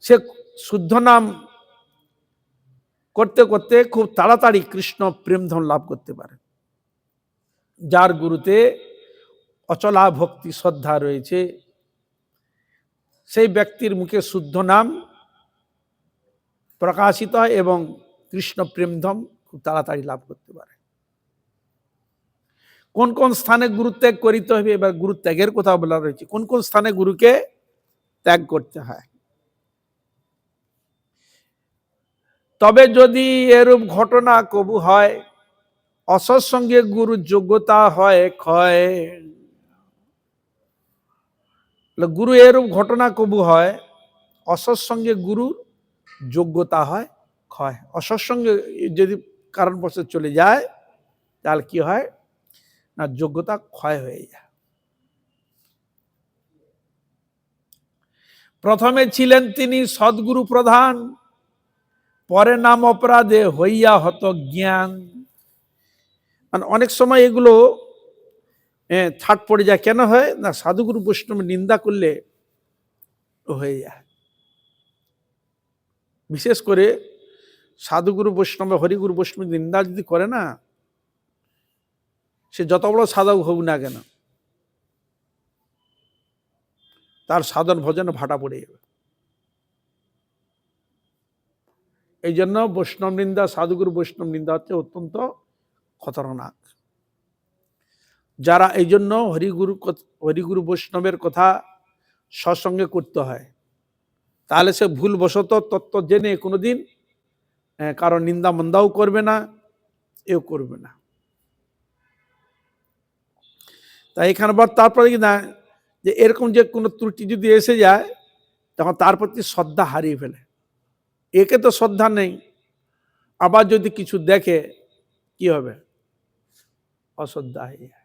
সে শুদ্ধ নাম করতে করতে খুব তাড়াতাড়ি কৃষ্ণ প্রেমধন লাভ করতে পারে। যার গুরুতে অচলা ভক্তি শ্রদ্ধা রয়েছে, সেই ব্যক্তির মুখে শুদ্ধ নাম প্রকাশিত হয় এবং কৃষ্ণ প্রেমধন খুব তাড়াতাড়ি লাভ করতে পারে। কোন কোন স্থানে গুরু ত্যাগ করিতে হবে, এবার গুরু ত্যাগের কথা বলা রয়েছে। কোন কোন স্থানে গুরুকে ত্যাগ করতে হয়। তবে যদি এরূপ ঘটনা কবু হয়, অসৎসঙ্গে গুরুর যোগ্যতা হয় ক্ষয়। গুরু এরূপ ঘটনা কবু হয়, অসৎসঙ্গে গুরুর যোগ্যতা হয় ক্ষয়। অসৎসঙ্গে যদি কারণবশত চলে যায়, তাহলে কি হয় না, যোগ্যতা ক্ষয় হয়ে যায়। প্রথমে ছিলেন তিনি সদ্গুরু প্রধান, পরে নাম অপরাধে হইয়া হত জ্ঞান। মানে অনেক সময় এগুলো ছাট পড়ে যায়। কেন হয় না, সাধুগুরু বৈষ্ণব নিন্দা করলে হয়ে যায়। বিশেষ করে সাধুগুরু বৈষ্ণব, হরিগুরু বৈষ্ণব নিন্দা যদি করে না, সে যত বড় সাধক হোক না কেন, তার সাধন ভজনে ভাটা পড়ে যাবে। এই জন্য বৈষ্ণব নিন্দা, সাধুগুরু বৈষ্ণব নিন্দা হচ্ছে অত্যন্ত খতরনাক। যারা এই জন্য হরিগুরু বৈষ্ণবের কথা সৎসঙ্গে করতে হয়, তাহলে সে ভুলবশত তত্ত্ব জেনে কোনোদিন কারণ নিন্দা মন্দাও করবে না, এও করবে না। তাই এখানে তারপরে কি না, যে এরকম যে কোনো ত্রুটি যদি এসে যায়, তখন তার প্রতি শ্রদ্ধা হারিয়ে ফেলে। একে তো শ্রদ্ধা নেই, আবার যদি কিছু দেখে কি হবে, অশ্রদ্ধা হয়ে যায়।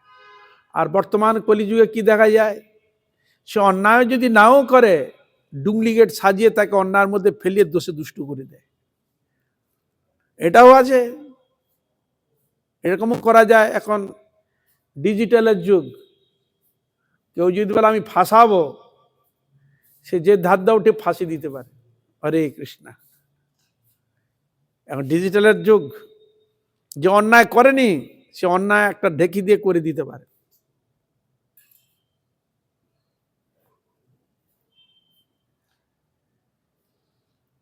আর বর্তমান কলিযুগে কি দেখা যায়, সে অন্যায় যদি নাও করে, ডুপ্লিকেট সাজিয়ে তাকে অন্যায়ের মধ্যে ফেলিয়ে দোষে দুষ্টু করে দেয়। এটাও আছে, এরকমও করা যায়। এখন ডিজিটালের যুগ, কেউ যদি বলে আমি ফাঁসাবো, সে যে ধার দা উঠে ফাঁসি দিতে পারে। হরে কৃষ্ণ। এখন ডিজিটালের যুগ, যে অন্যায় করেনি সে অন্যায় একটা ঢেকি দিয়ে করে দিতে পারে।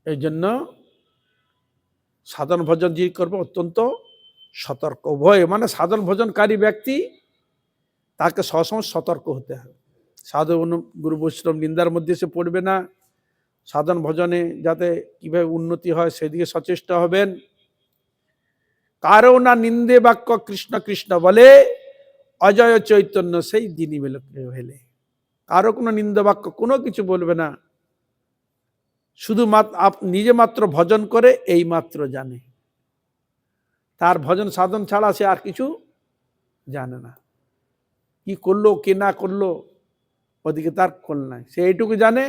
এই জন্য সাধন ভজন যে করবে অত্যন্ত সতর্ক। উভয় মানে সাধন ভজনকারী ব্যক্তি, তাকে সবসময় সতর্ক হতে হবে। সাধু গুরু বৈষ্ণব নিন্দার মধ্যে সে পড়বে না। সাধন ভজনে যাতে কিভাবে উন্নতি হয় সেদিকে সচেষ্ট হবেন। কারো না নিন্দে বাক্য কৃষ্ণ কৃষ্ণ বলে, অজয় চৈতন্য সেই দিনই হেলে। কারো কোনো নিন্দা বাক্য কোনো কিছু বলবে না, শুধু নিজে মাত্র ভজন করে এই মাত্র জানে, তার ভজন সাধন ছাড়া সে আর কিছু জানে না। কি করলো কি না করলো ওদিকে তার খোল নাই, সে এইটুকু জানে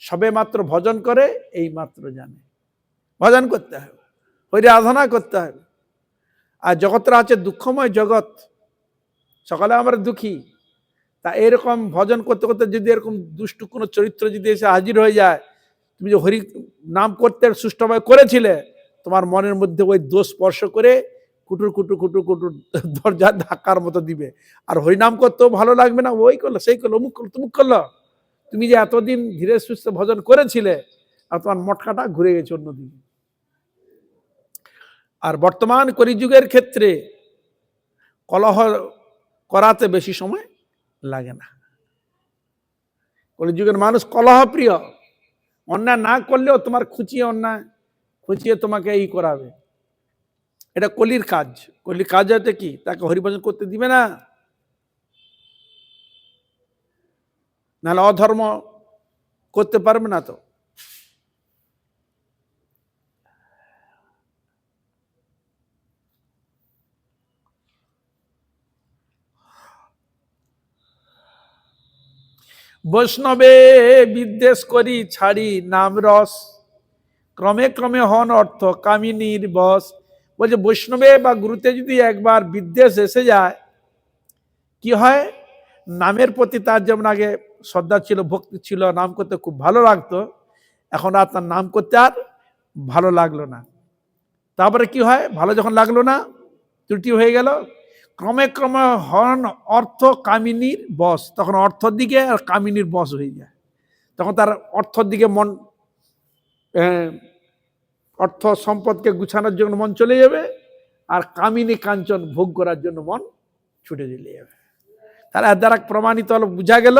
সবে মাত্র ভজন করে এই মাত্র জানে। ভজন করতে হবে, হরি আরাধনা করতে হবে। আর জগৎটা আছে দুঃখময় জগৎ, সকালে আমরা দুঃখী, তা এরকম ভজন করতে করতে যদি এরকম দুষ্টু কোনো চরিত্র যদি এসে হাজির হয়ে যায়, তুমি যে হরি নাম করতে সুষ্ঠুভাবে করেছিলে, তোমার মনের মধ্যে ওই দোষ স্পর্শ করে কুটুর কুটুর কুটুর কুটুর দরজা ধাক্কার মতো দিবে। আর হরিনাম করতেও ভালো লাগবে না, ওই করলো সেই করলো অমুক করলো তুমুক করলো। তুমি যে এতদিন ধীরে সুস্থে ভজন করেছিলে আর তোমার মটকাটা ঘুরে গেছে অন্যদিকে। আর বর্তমান কলিযুগের ক্ষেত্রে কলহ করাতে বেশি সময় লাগে না। কলিযুগের মানুষ কলহ প্রিয়, অন্যায় না করলেও তোমার খুঁচিয়ে অন্যায় খুঁচিয়ে তোমাকে এই করাবে। এটা কলির কাজ। কলির কাজ হচ্ছে কি, তাকে হরিভজন করতে দিবে না, নাহলে অধর্ম করতে পারবে না। তো বৈষ্ণবে বিদ্বেষ করি ছাড়ি নাম রস, ক্রমে ক্রমে হন অর্থ কামিনীর বস। বলছে বৈষ্ণবে বা গুরুতে যদি একবার বিদ্বেষ এসে যায়, কি হয়, নামের প্রতি তার যেমন আগে শ্রদ্ধা ছিল, ভক্তি ছিল, নাম করতে খুব ভালো লাগতো, এখন আর তার নাম করতে আর ভালো লাগলো না। তারপরে কি হয়, ভালো যখন লাগলো না, ত্রুটি হয়ে গেল, ক্রমে ক্রমে হন অর্থ কামিনীর বশ, তখন অর্থর দিকে আর কামিনীর বশ হয়ে যায়। তখন তার অর্থর দিকে মন, অর্থ সম্পদকে গুছানোর জন্য মন চলে যাবে, আর কামিনী কাঞ্চন ভোগ করার জন্য মন ছুটে চলে যাবে। তাহলে এর দ্বারা প্রমাণিত হলো, বোঝা গেল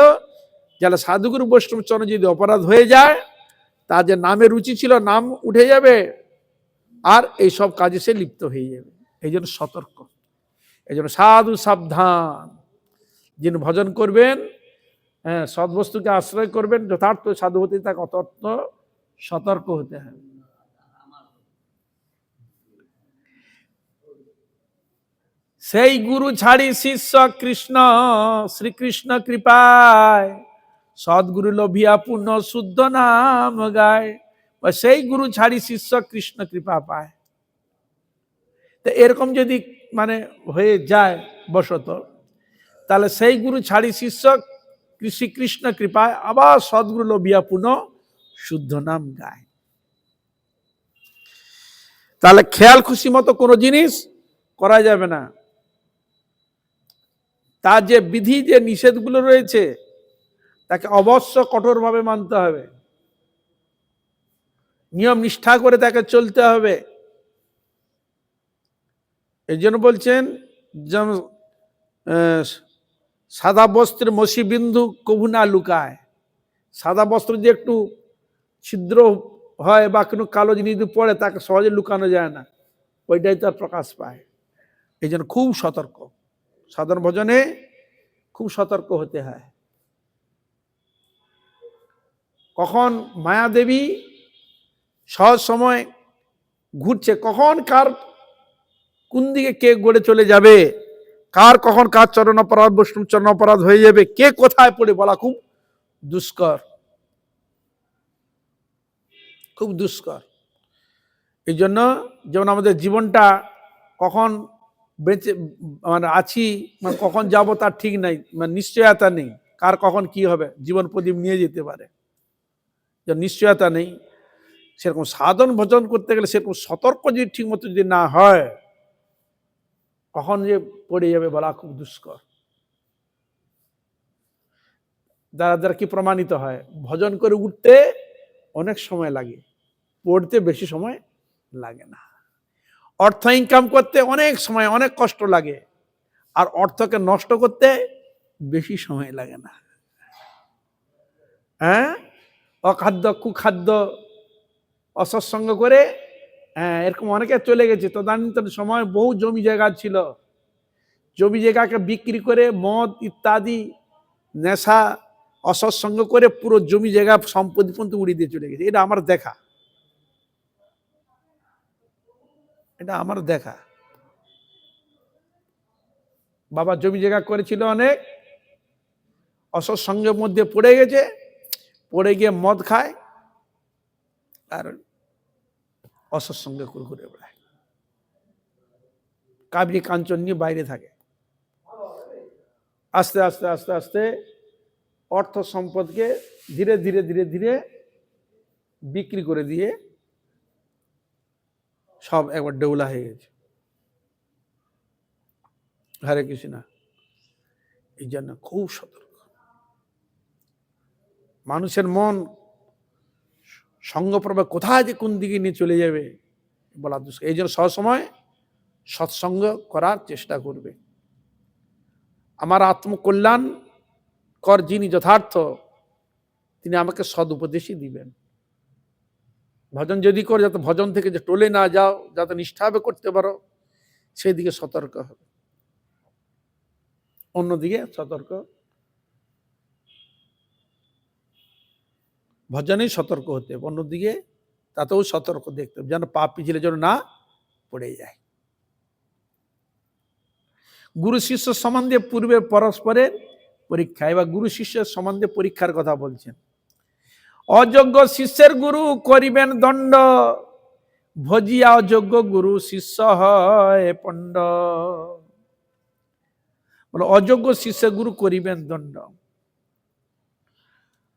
যারা সাধুগুরু বৈষ্ণব চরণে যদি অপরাধ হয়ে যায়, তার যে নামে রুচি ছিল নাম উঠে যাবে, আর এই সব কাজে সে লিপ্ত হয়ে যাবে। এই জন্য সতর্ক, এই জন্য সাধু সাবধান। যিনি ভজন করবেন, সদ্বস্তুকে আশ্রয় করবেন, যথার্থ সাধু হতে তাকে অত্যন্ত সতর্ক হতে হবে। সেই গুরু ছাড়ি শিষ্য কৃষ্ণ, শ্রীকৃষ্ণ কৃপায় সদ্গুরু লোভিয়া পূর্ণ শুদ্ধ নাম গায়। সেই গুরু ছাড়ি শিষ্য কৃষ্ণ কৃপা পায়। তো এরকম যদি মানে হয়ে যায় বশত, তাহলে সেই গুরু ছাড়ি শিষ্য শ্রীকৃষ্ণ কৃপায় আবার সদ্গুরু লোভিয়া পূর্ণ শুদ্ধ নাম গায়। তাহলে খেয়াল খুশি মতো কোনো জিনিস করা যাবে না, তার যে বিধি যে নিষেধগুলো রয়েছে তাকে অবশ্য কঠোরভাবে মানতে হবে, নিয়ম নিষ্ঠা করে তাকে চলতে হবে। এই জন্য বলছেন, যেমন সাদা বস্ত্রের মসি বিন্দু কভু না লুকায়। সাদা বস্ত্র যে একটু ছিদ্র হয় বা কোনো কালো জিনিস পড়ে, তাকে সহজে লুকানো যায় না, ওইটাই তার প্রকাশ পায়। এই জন্য খুব সতর্ক, সাধারণ ভজনে খুব সতর্ক হতে হয়। কখন মায়াদেবী সহজ সময় ঘুরছে, কখন কার কোন দিকে কে গড়ে চলে যাবে, কার কখন কার চরণ অপরাধ বৈষ্ণব চরণ অপরাধ হয়ে যাবে, কে কোথায় পড়ে বলা খুব দুষ্কর, খুব দুষ্কর। এই জন্য যেমন আমাদের জীবনটা কখন বেঁচে মানে আছি, মানে কখন যাব তার ঠিক নাই, মানে নিশ্চয়তা নেই, কার কখন কি হবে, জীবন প্রদীপ নিয়ে যেতে পারে, নিশ্চয়তা নেই। সেরকম সাধন ভজন করতে গেলে সেরকম সতর্ক যদি ঠিক মতো যদি না হয়, কখন যে পড়ে যাবে বলা খুব দুষ্কর। দ্বারা দ্বারা কি প্রমাণিত হয়, ভজন করে উঠতে অনেক সময় লাগে, পড়তে বেশি সময় লাগে না। অর্থ ইনকাম করতে অনেক সময় অনেক কষ্ট লাগে, আর অর্থকে নষ্ট করতে বেশি সময় লাগে না। অখাদ্য কুখাদ্য অসৎসঙ্গ করে এরকম অনেকে চলে গেছে। তদানীন্তন সময় বহু জমি জায়গা ছিল, জমি জায়গাকে বিক্রি করে মদ ইত্যাদি নেশা অসৎসঙ্গ করে পুরো জমি জায়গা সম্পত্তি পর্যন্ত উড়িয়ে দিয়ে চলে গেছে। এটা আমার দেখা, এটা আমার দেখা। বাবা জমি জায়গা করেছিল অনেক, অসৎসঙ্গের মধ্যে পড়ে গেছে, পড়ে গিয়ে মদ খায় আর অসৎসঙ্গে ঘুরে বেড়ায়, কাবরি কাঞ্চন নিয়ে বাইরে থাকে। আস্তে আস্তে আস্তে আস্তে অর্থ সম্পদকে ধীরে ধীরে ধীরে ধীরে বিক্রি করে দিয়ে সব একবার ডেউলা হয়ে গেছে। হরে কৃষ্ণ। এই জন্য খুব সতর্ক। মানুষের মন সঙ্গপ্রভা কোথায় যে কোন দিকে নিয়ে চলে যাবে বলা দুষ্কর। এই জন্য সবসময় সৎসঙ্গ করার চেষ্টা করবে। আমার আত্মকল্যাণ কর যিনি যথার্থ, তিনি আমাকে সদুপদেশই দিবেন। ভজন যদি করে যাতে ভজন থেকে যে টলে না যাও, যাতে নিষ্ঠাভাবে করতে পারো, সেই দিকে সতর্ক হবে। অন্যদিকে সতর্ক, ভজনেই সতর্ক হতে হবে, অন্যদিকে তাতেও সতর্ক দেখতে হবে, যেন পা পিছলে যেন না পড়ে যায়। গুরু শিষ্য সম্বন্ধে পূর্বে পরস্পরের পরীক্ষা। এবার গুরু শিষ্যের সম্বন্ধে পরীক্ষার কথা বলছেন। অযোগ্য শিষ্যের গুরু করিবেন দণ্ড, ভজিয়া অযোগ্য গুরু শিষ্য হয় পণ্ড। বলে অযোগ্য শিষ্যের গুরু করিবেন দণ্ড,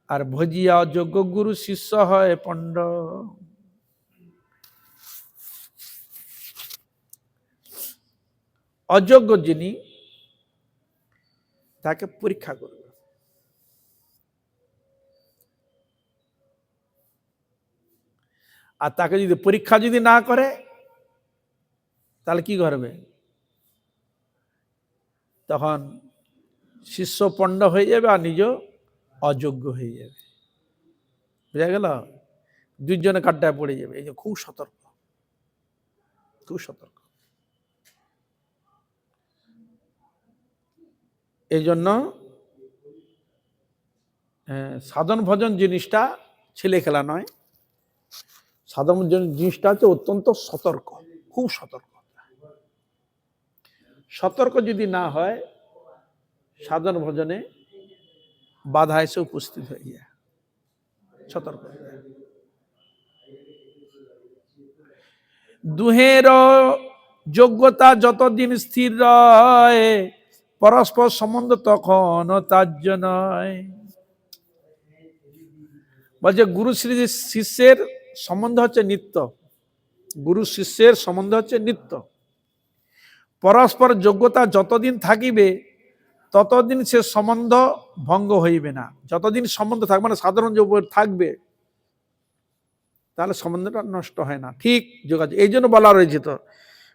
আর ভজিয়া অযোগ্য গুরু শিষ্য হয় পণ্ড। অযোগ্য যিনি, তাকে পরীক্ষা করবে। আর তাকে যদি পরীক্ষা যদি না করে, তাহলে কি করবে? তখন শিষ্য পণ্ড হয়ে যাবে আর নিজ অযোগ্য হয়ে যাবে। বুঝা গেল? দুইজনে কাড্ডায় পড়ে যাবে। এই যে খুব সতর্ক, খুব সতর্ক। এই জন্য সাধন ভজন জিনিসটা ছেলে খেলা নয়। সাধন জিনিসটা হচ্ছে অত্যন্ত সতর্ক, খুব সতর্ক। সতর্ক যদি না হয়, সাধন ভজনে বাধা এসে উপস্থিত হয়ে যায়। সতর্ক। দুহের যোগ্যতা যতদিন স্থির রয়, পরস্পর সম্বন্ধ তখন তার্য নয়। বলছে গুরু শ্রী শিষ্যের সম্বন্ধ হচ্ছে নিত্য, গুরু শিষ্যের সম্বন্ধ হচ্ছে নিত্য। পরস্পর যোগ্যতা যতদিন থাকিবে ততদিন সে সম্বন্ধ ভঙ্গ হইবে না। যতদিন সম্বন্ধ থাকবে, মানে সাধারণ যোগ্য থাকবে, তাহলে সম্বন্ধটা নষ্ট হয় না, ঠিক যোগাযোগ। এই জন্য বলা রয়েছে, তো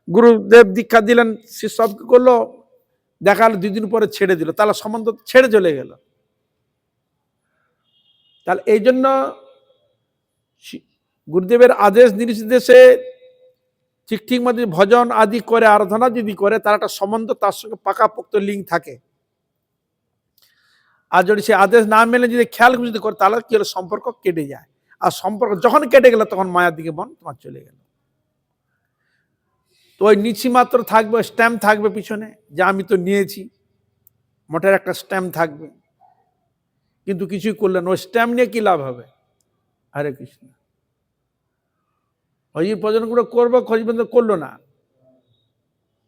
গুরুদেব দীক্ষা দিলেন, শিষ্যকে করলো, দেখাল 2 দিন পরে ছেড়ে দিল, তাহলে সম্বন্ধ ছেড়ে চলে গেল। তাহলে এই জন্য গুরুদেবের আদেশ নির্দেশে ঠিক মতো ভজন আদি করে, আরাধনা যদি করে, তার একটা সম্বন্ধ তার সঙ্গে পাকাপোক্ত লিঙ্ক থাকে। আর যদি সে আদেশ না মেলে যদি খেয়াল যদি করে, তাহলে কি হলো, সম্পর্ক কেটে যায়। আর সম্পর্ক যখন কেটে গেল, তখন মায়ার দিকে মন তোমার চলে গেল। তো ওই নিচি মাত্র থাকবে, স্ট্যাম্প থাকবে পিছনে, যে আমি তো নিয়েছি, মঠের একটা স্ট্যাম্প থাকবে, কিন্তু কিছুই করলেন, ওই স্ট্যাম্প নিয়ে কি লাভ হবে? হরে কৃষ্ণ। ওই ভজনগুলো করবো, খোঁজ বন্ধ করলো না,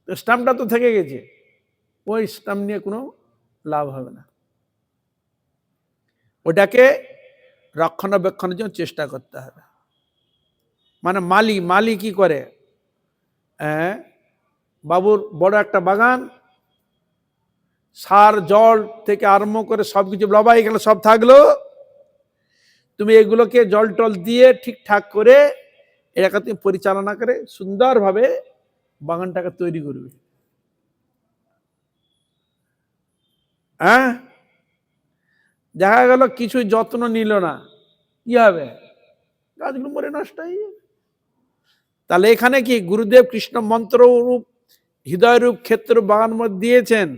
তো স্ট্যাম্পটা তো থেকে গেছে, ওই স্ট্যাম্প নিয়ে কোনো লাভ হবে না। ওটাকে রক্ষণাবেক্ষণের জন্য চেষ্টা করতে হবে। মানে মালি কি করে, বাবুর বড় একটা বাগান, সার জল থেকে আরম্ভ করে সবকিছু লবাই গেল, সব থাকলো, তুমি এগুলোকে জল টল দিয়ে ঠিকঠাক করে এটাকে তুমি পরিচালনা করে সুন্দরভাবে বাগানটাকে তৈরি করবে। দেখা গেল কিছুই যত্ন নিল না, কি হবে? গাছগুলো মরে নষ্ট হয়ে যাবে। তাহলে এখানে কি গুরুদেব কৃষ্ণ মন্ত্র রূপ, হৃদয় রূপ, ক্ষেত্র বাগান মধ্যে দিয়েছেন,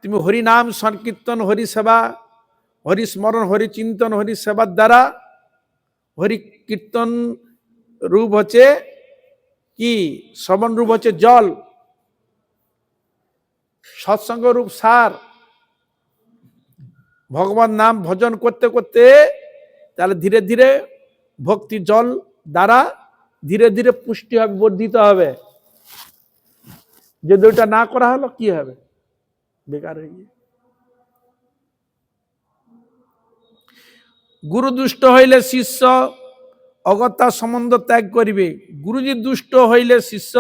তুমি হরি নাম সংকীর্তন, হরি সেবা, হরি স্মরণ, হরি চিন্তন, হরি সেবার দ্বারা, হরি কীর্তন রূপ হচ্ছে কি, শ্রবণ রূপ হচ্ছে জল, সৎসঙ্গ রূপ সার। ভগবান নাম ভজন করতে করতে তাহলে ধীরে ধীরে ভক্তি জল দ্বারা ধীরে ধীরে পুষ্টি হবে, বর্ধিত হবে। যদি ওইটা না করা হলো কি হবে, বেকার হয়ে গিয়ে। গুরু দুষ্ট হইলে শিষ্য অগত্যা সম্বন্ধ ত্যাগ করিবে। গুরুজি দুষ্ট হইলে শিষ্য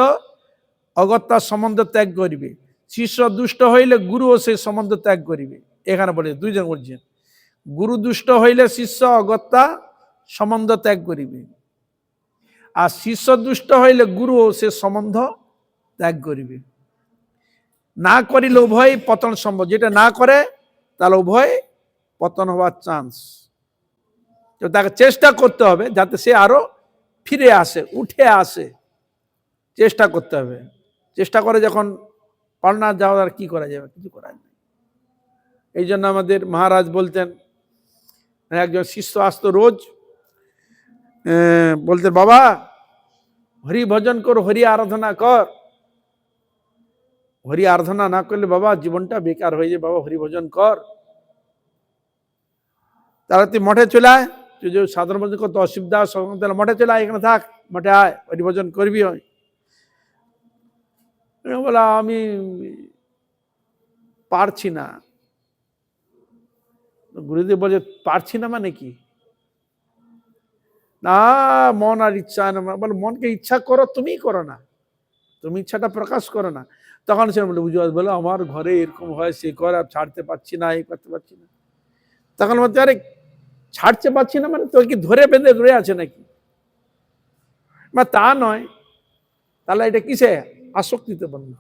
অগত্যা সম্বন্ধ ত্যাগ করিবে, শিষ্য দুষ্ট হইলে গুরুও সেই সম্বন্ধ ত্যাগ করিবে। এখানে বলে দুইজন বলছেন, গুরু দুষ্ট হইলে শিষ্য অগত্যা সম্বন্ধ ত্যাগ করিবে, আর শিষ্য দুষ্ট হইলে গুরুও সে সম্বন্ধ ত্যাগ করিবে। না করিলে উভয় পতন সম্ভব, যেটা না করে তাহলে উভয় পতন হওয়ার চান্স। তো তাকে চেষ্টা করতে হবে যাতে সে আরো ফিরে আসে, উঠে আসে, চেষ্টা করতে হবে। চেষ্টা করে যখন পালনা যাওয়ার আর কি করা যাবে, কিছু করা যায়। এই জন্য আমাদের মহারাজ বলতেন, একজন শিষ্য আসতো রোজ, বলতেন বাবা হরি ভজন কর, হরি আরাধনা কর। হরি আরাধনা না করলে বাবা জীবনটা বেকার হয়ে যায়, বাবা হরি ভজন কর। তাহলে তুই মঠে চলে আয়, তুই যে সাধারণ ভজন করতে অসুবিধা, তাহলে মঠে চলে আয়, এখানে থাক, মঠে আয়, হরি ভজন করবি। বলা আমি পারছি না। গুরুদেব বলে পারছি না মানে কি, না মন আর ইচ্ছা না। বলে মনকে ইচ্ছা করো, তুমি করো না, তুমি ইচ্ছাটা প্রকাশ করো না। তখন সে বলে বুঝতে বলে আমার ঘরে এরকম হয়, সে করে, আর ছাড়তে পারছি না, এই করতে পারছি না। তখন বলতে আরে ছাড়তে পারছি না মানে তোর কি ধরে বেঁধে ধরে আছে নাকি? বা তা নয়, তাহলে এটা কিসে? আসক্তিতে বন্ধ।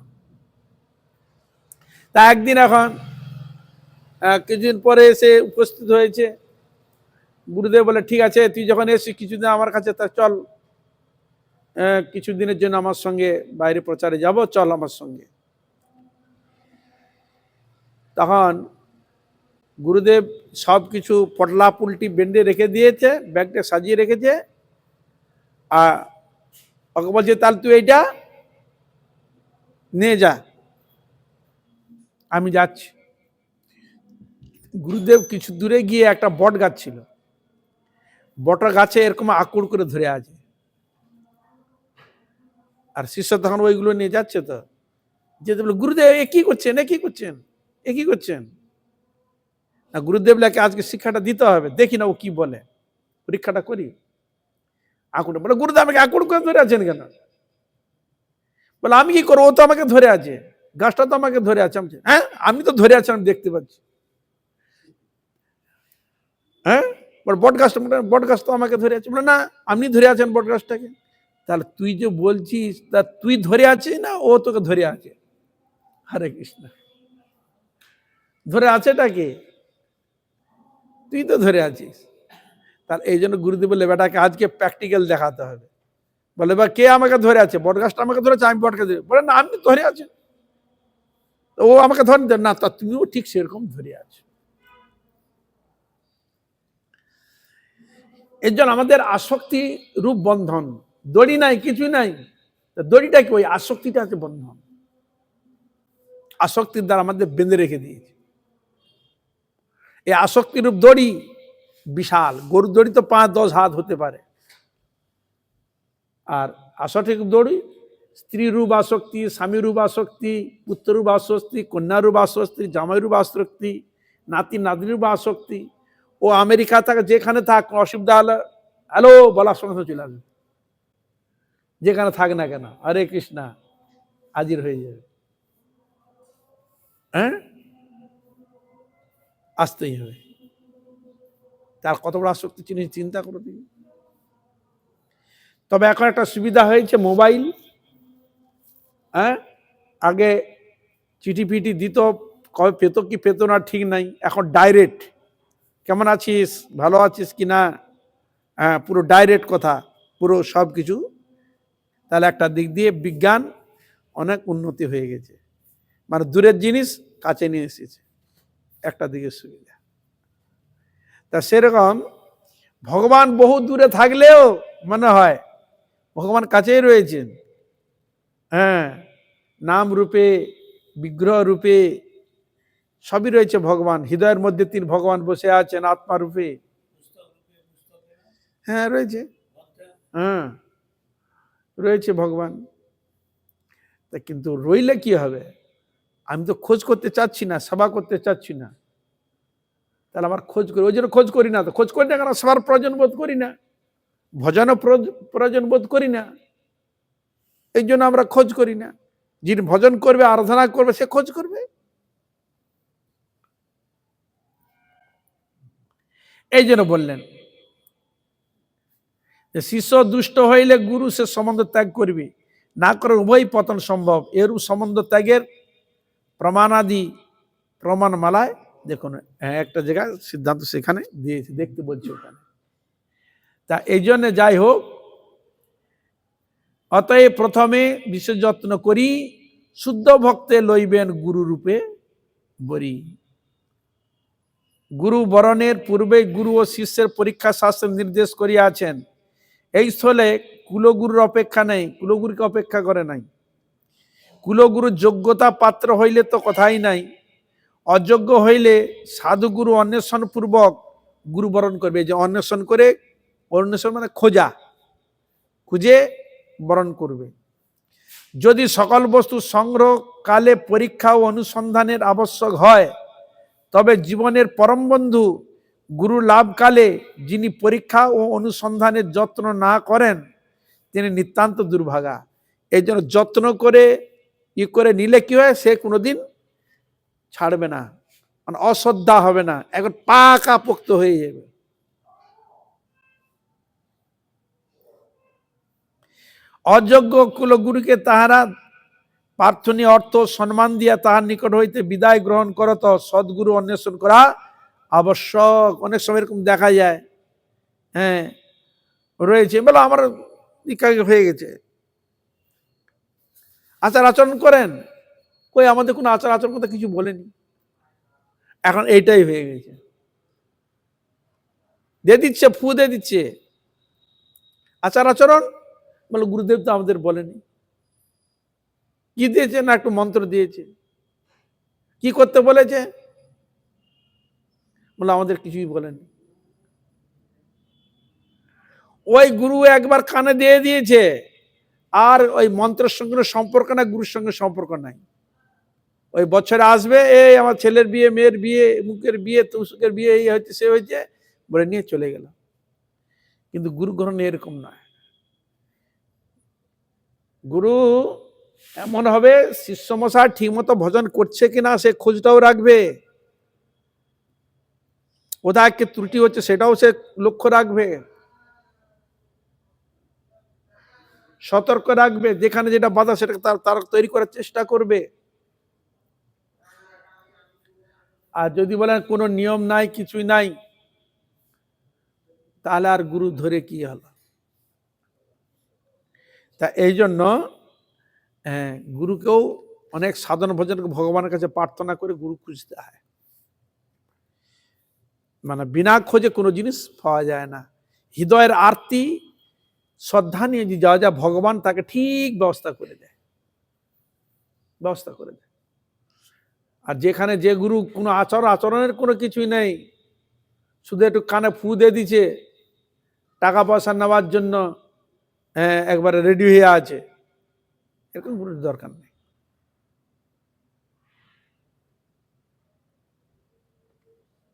তা একদিন এখন কিছুদিন পরে এসে উপস্থিত হয়েছে। গুরুদেব বলে ঠিক আছে, তুই যখন এসে কিছুদিন আমার কাছে, তা চল কিছুদিনের জন্য আমার সঙ্গে বাইরে প্রচারে যাব, চল আমার সঙ্গে। তখন গুরুদেব সব কিছু পটলা পুলটি বেঁধে রেখে দিয়েছে, ব্যাগটা সাজিয়ে রেখেছে, আর ওকে বলছে তাহলে তুই এইটা নিয়ে যা, আমি যাচ্ছি। গুরুদেব কিছু দূরে গিয়ে একটা বট গাছ ছিল, বট গাছে এরকম আকুড় করে ধরে আছে, আর শিষ্য তখন ওইগুলো নিয়ে যাচ্ছে। তো যেতে বলে গুরুদেব এ কি করছেন, এ কি করছেন, এ কি করছেন? না গুরুদেব লেখে আজকে শিক্ষাটা দিতে হবে, দেখি না ও কি বলে, পরীক্ষাটা করি। আকুড় বলে গুরুদেব আমাকে আকুড় করে ধরে আছেন কেন? বলে আমি কি করবো, ও তো আমাকে ধরে আছে, গাছটা তো আমাকে ধরে আছে। হ্যাঁ আমি তো ধরে আছি, আমি দেখতে পাচ্ছি। হ্যাঁ বট গাছ তো আমাকে ধরে আছে। বলে না আপনি ধরে আছেন বট গাছটাকে। তাহলে তুই যে বলছিস, তা তুই ধরে আছিস না ও তোকে ধরে আছে? হরে কৃষ্ণ, ধরে আছেটাকে তুই তো ধরে আছিস। তাহলে এই জন্য গুরুদেব বলে বেটাকে আজকে প্র্যাকটিক্যাল দেখাতে হবে। বলে বা কে আমাকে ধরে আছে? বট গাছটা আমাকে ধরেছে, আমি বটকে ধরে। বলে না আপনি ধরে আছেন, ও আমাকে ধরেন না, তা তুমিও ঠিক সেরকম ধরে আছো। এর জন্য আমাদের আসক্তি রূপ বন্ধন, দড়ি নাই, কিছুই নাই। দড়িটা কি? ওই আসক্তিটা আছে বন্ধন, আসক্তির দ্বারা আমাদের বেঁধে রেখে দিয়েছে। এই আসক্তি রূপ দড়ি বিশাল, গরুর দড়ি তো 5-10 হাত হতে পারে। আর আসক্তি দড়ি স্ত্রী রূপ আসক্তি, স্বামী রূপ আসক্তি, পুত্র রূপ আসক্তি, কন্যা রূপ আসক্তি, জামাই রূপ আসক্তি, নাতি নাতনি রূপ আসক্তি। ও আমেরিকা থাকে, যেখানে থাক, অসুবিধা হলে হ্যালো বলার সঙ্গে সঙ্গে চলে আসবে, যেখানে থাক না কেন, হরে কৃষ্ণা হাজির হয়ে যাবে। হ্যাঁ আসতেই হবে। তার কত বড় আসক্তি চিন্তা করে দিই। তবে এখন একটা সুবিধা হয়েছে, মোবাইল। হ্যাঁ আগে চিঠি ফিটি দিত, কবে পেত কি পেত না ঠিক নাই, এখন ডাইরেক্ট কেমন আছিস, ভালো আছিস কি না, হ্যাঁ পুরো ডাইরেক্ট কথা, পুরো সব কিছু। তাহলে একটা দিক দিয়ে বিজ্ঞান অনেক উন্নতি হয়ে গেছে। মানে দূরের জিনিস কাছে নিয়ে এসেছে, একটা দিকে সুবিধা। তা সেরকম ভগবান বহু দূরে থাকলেও মনে হয় ভগবান কাছেই রয়েছেন। হ্যাঁ, নাম রূপে, বিগ্রহ রূপে সবই রয়েছে ভগবান। হৃদয়ের মধ্যে তিনি ভগবান বসে আছেন আত্মা রূপে। হ্যাঁ রয়েছে, হ্যাঁ রয়েছে ভগবান। তা কিন্তু রইলে কি হবে? আমি তো খোঁজ করতে চাচ্ছি না, সেবা করতে চাচ্ছি না, তাহলে আমার খোঁজ করি, ওই জন্য খোঁজ করি না। তো খোঁজ করি না কেন? সেবার প্রয়োজন বোধ করি না, ভজনও প্রয়োজন বোধ করি না, এই জন্য আমরা খোঁজ করি না। যিনি ভজন করবে, আরাধনা করবে, সে খোঁজ করবে। এই জন্য বললেন যে শিষ্য দুষ্ট হইলে গুরু সে সম্বন্ধ ত্যাগ করবে, না করে উভয় পতন সম্ভব। এরূপ সম্বন্ধ ত্যাগের প্রমাণাদি প্রমাণমালায় দেখুন একটা জায়গায় সিদ্ধান্ত সেখানে দিয়েছে, দেখতে বলছি ওখানে। তা এই জন্য যাই হোক, অতএব প্রথমে বিশেষ যত্ন করি শুদ্ধ ভক্তে লইবেন গুরু রূপে বরি। গুরু বরণের পূর্বে গুরু ও শিষ্যের পরীক্ষা শাস্ত্র নির্দেশ করিয়াছেন। এই স্থলে কুলগুরুর অপেক্ষা নেই, কুলগুরুকে অপেক্ষা করে নাই। কুলগুরুর যোগ্যতা পাত্র হইলে তো কথাই নাই, অযোগ্য হইলে সাধুগুরু অন্বেষণ পূর্বক গুরু বরণ করবে। যে অন্বেষণ করে, অন্বেষণ মানে খোঁজা, খুঁজে বরণ করবে। যদি সকল বস্তু সংগ্রহ কালে পরীক্ষা ও অনুসন্ধানের আবশ্যক হয়, তবে জীবনের পরম বন্ধু গুরু লাভকালে যিনি পরীক্ষা ও অনুসন্ধানের যত্ন না করেন, তিনি নিতান্ত দুর্ভাগা। এই জন্য যত্ন করে করে নিলে কি হয়, সে কোনোদিন ছাড়বে না, মানে অশ্রদ্ধা হবে না, এখন পাকা পোক্ত হয়ে যাবে। অযোগ্য কুলগুরুকে তাহারা প্রার্থনীয় অর্থ সম্মান দিয়া তাহার নিকট হইতে বিদায় গ্রহণ করত। সদ্গুরু অন্বেষণ করা আবশ্যক। অনেক সময় এরকম দেখা যায়, হ্যাঁ রয়েছে, বলো আমার হয়ে গেছে, আচার আচরণ করেন, কই আমাদের কোনো আচার আচরণ কথা কিছু বলেনি, এখন এইটাই হয়ে গেছে, দিয়ে দিচ্ছে, ফু দিয়ে দিচ্ছে। আচার আচরণ বলে গুরুদেব তো আমাদের বলেনি। কি দিয়েছে? না একটু মন্ত্র দিয়েছে। কি করতে বলেছে? বলে আমাদের কিছুই বলেনি। ওই গুরু একবার কানে দিয়ে দিয়েছে, আর ওই মন্ত্রের সঙ্গে সম্পর্ক না, গুরুর সঙ্গে সম্পর্ক নাই। ওই বছরে আসবে, এই আমার ছেলের বিয়ে, মেয়ের বিয়ে, মুখের বিয়ে, তুসুকের বিয়ে, এই হয়েছে সে হয়েছে বলে নিয়ে চলে গেল। কিন্তু গুরু গ্রহণ এরকম নয়। গুরু এমন হবে, শিষ্যমশাই ঠিক মতো ভজন করছে কিনা সে খোঁজটাও রাখবে, কোথায় কি ত্রুটি হচ্ছে সেটাও সে লক্ষ্য রাখবে, সতর্ক রাখবে, যেখানে যেটা বাধা সেটা তার তৈরি করার চেষ্টা করবে। আর যদি বলেন কোনো নিয়ম নাই, কিছুই নাই, তাহলে আর গুরু ধরে কি হলো? তা এই জন্য গুরুকেও অনেক সাধন ভজন ভগবানের কাছে প্রার্থনা করে গুরু খুঁজতে হয়। মানে বিনা খোঁজে কোনো জিনিস পাওয়া যায় না। হৃদয়ের আরতি শ্রদ্ধা নিয়ে যে যাওয়া যায়, ভগবান তাকে ঠিক ব্যবস্থা করে দেয়, ব্যবস্থা করে দেয়। আর যেখানে যে গুরু কোনো আচরণের কোনো কিছুই নেই, শুধু একটু কানে ফু দিয়ে দিচ্ছে, টাকা পয়সা নেওয়ার জন্য একবারে রেডি হয়ে আছে, এরকম গুরুর দরকার নেই।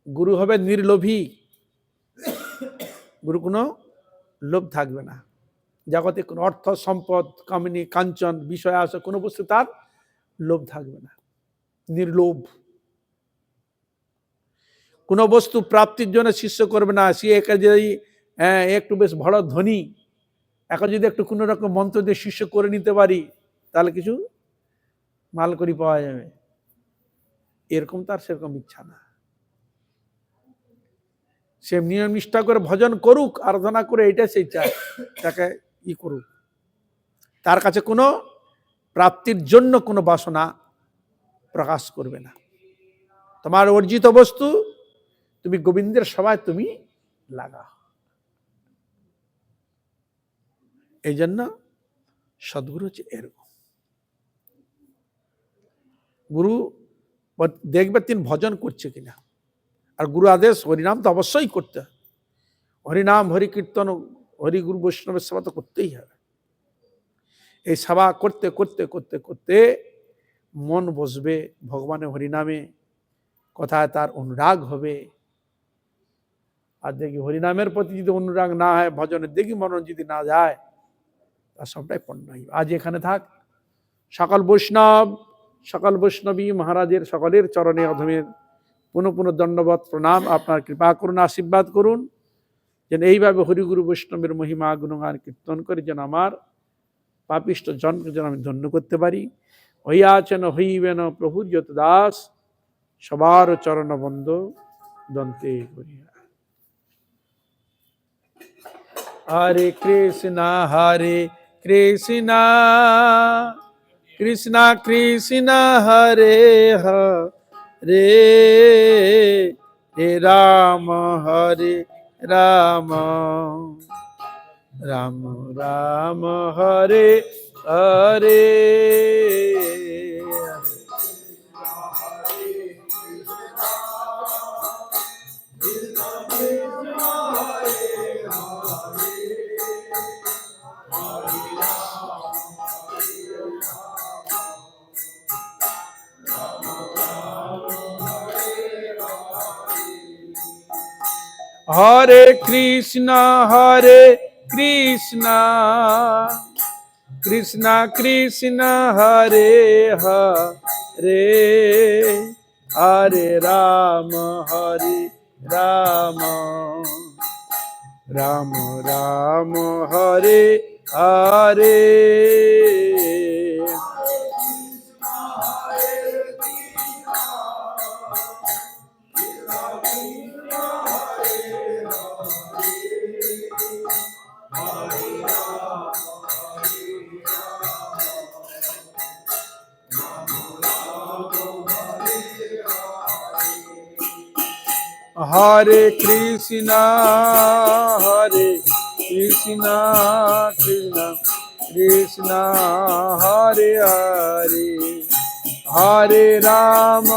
গুরু হবে নির্লোভী, গুরু কোনো লোভ থাকবে না। জগতে কোনো অর্থ সম্পদ কামিনী কাঞ্চন বিষয় আসে, কোনো বস্তু তার লোভ থাকবে না, নির্লোভ। কোনো বস্তু প্রাপ্তির জন্য শিষ্য করবে না। সে একা যদি একটু বেশ বড় ধনী, এখন যদি একটু কোনো রকম মন্ত্র দিয়ে শিষ্য করে নিতে পারি, তাহলে কিছু মাল করি পাওয়া যাবে, এরকম তার সেরকম ইচ্ছা না। সে নিয়ম নিষ্ঠা করে ভজন করুক, আরাধনা করে, এটা সেই চায়, তাকে করুক। তার কাছে কোনো প্রাপ্তির জন্য কোনো বাসনা, প্রকাশ করবে না। তোমার অর্জিত বস্তু তুমি গোবিন্দের সভায় তুমি লাগাও। এই জন্য সদ্গুরু হচ্ছে এরকম। গুরু দেখবে তিনি ভজন করছে কিনা। আর গুরু আদেশ হরিনাম তো অবশ্যই করতে হবে। হরিনাম, হরি কীর্তন, হরি গুরু বৈষ্ণবের সেবা তো করতেই হবে। এই সেবা করতে করতে করতে করতে মন বসবে ভগবানের হরিনামে, কথায় তার অনুরাগ হবে। আর দেখি হরিনামের প্রতি যদি অনুরাগ না হয়, ভজনের দেখি মনন যদি না যায়, তার সবটাই পণ্য হইবে। আজ এখানে থাক। সকল বৈষ্ণব, সকল বৈষ্ণবী মহারাজের সকলের চরণে অধমের পুনঃ পুনঃ দণ্ডবত প্রণাম। আপনার কৃপা করুন, আশীর্বাদ করুন, যেন এইভাবে হরিগুরু বৈষ্ণবের মহিমা গুণগান কীর্তন করে যেন আমার পাপিষ্ঠ জনকে যেন আমি ধন্য করতে পারি। হইয়াছেন হইবেন প্রভুর যত দাস, সবার চরণ বন্ধ দন্তে করিয়া। হরে কৃষ্ণ কৃষ্ণ কৃষ্ণ হরে হরে, হে রাম রাম রাম রাম হরে হরে। হরে কৃষ্ণ কৃষ্ণ কৃষ্ণ হরে হরে, হরে রাম রাম রাম রাম হরে হরে। হরে কৃষ্ণ কৃষ্ণ কৃষ্ণ হরে হরে, হরে রাম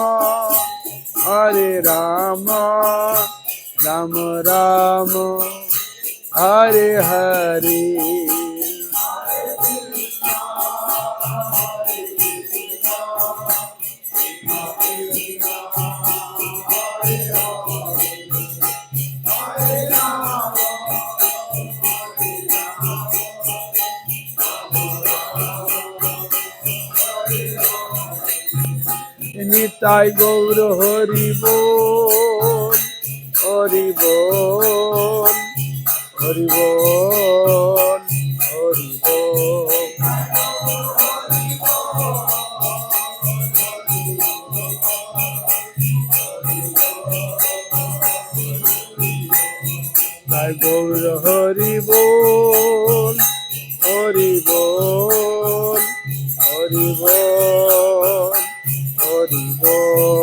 রাম রাম হরে হরে। নিতাই গৌর হরি বল, হরি বল, হরি বল, হরি বল। তাই গৌর হরি বল, হরি বল, হরি বল, হরি বল।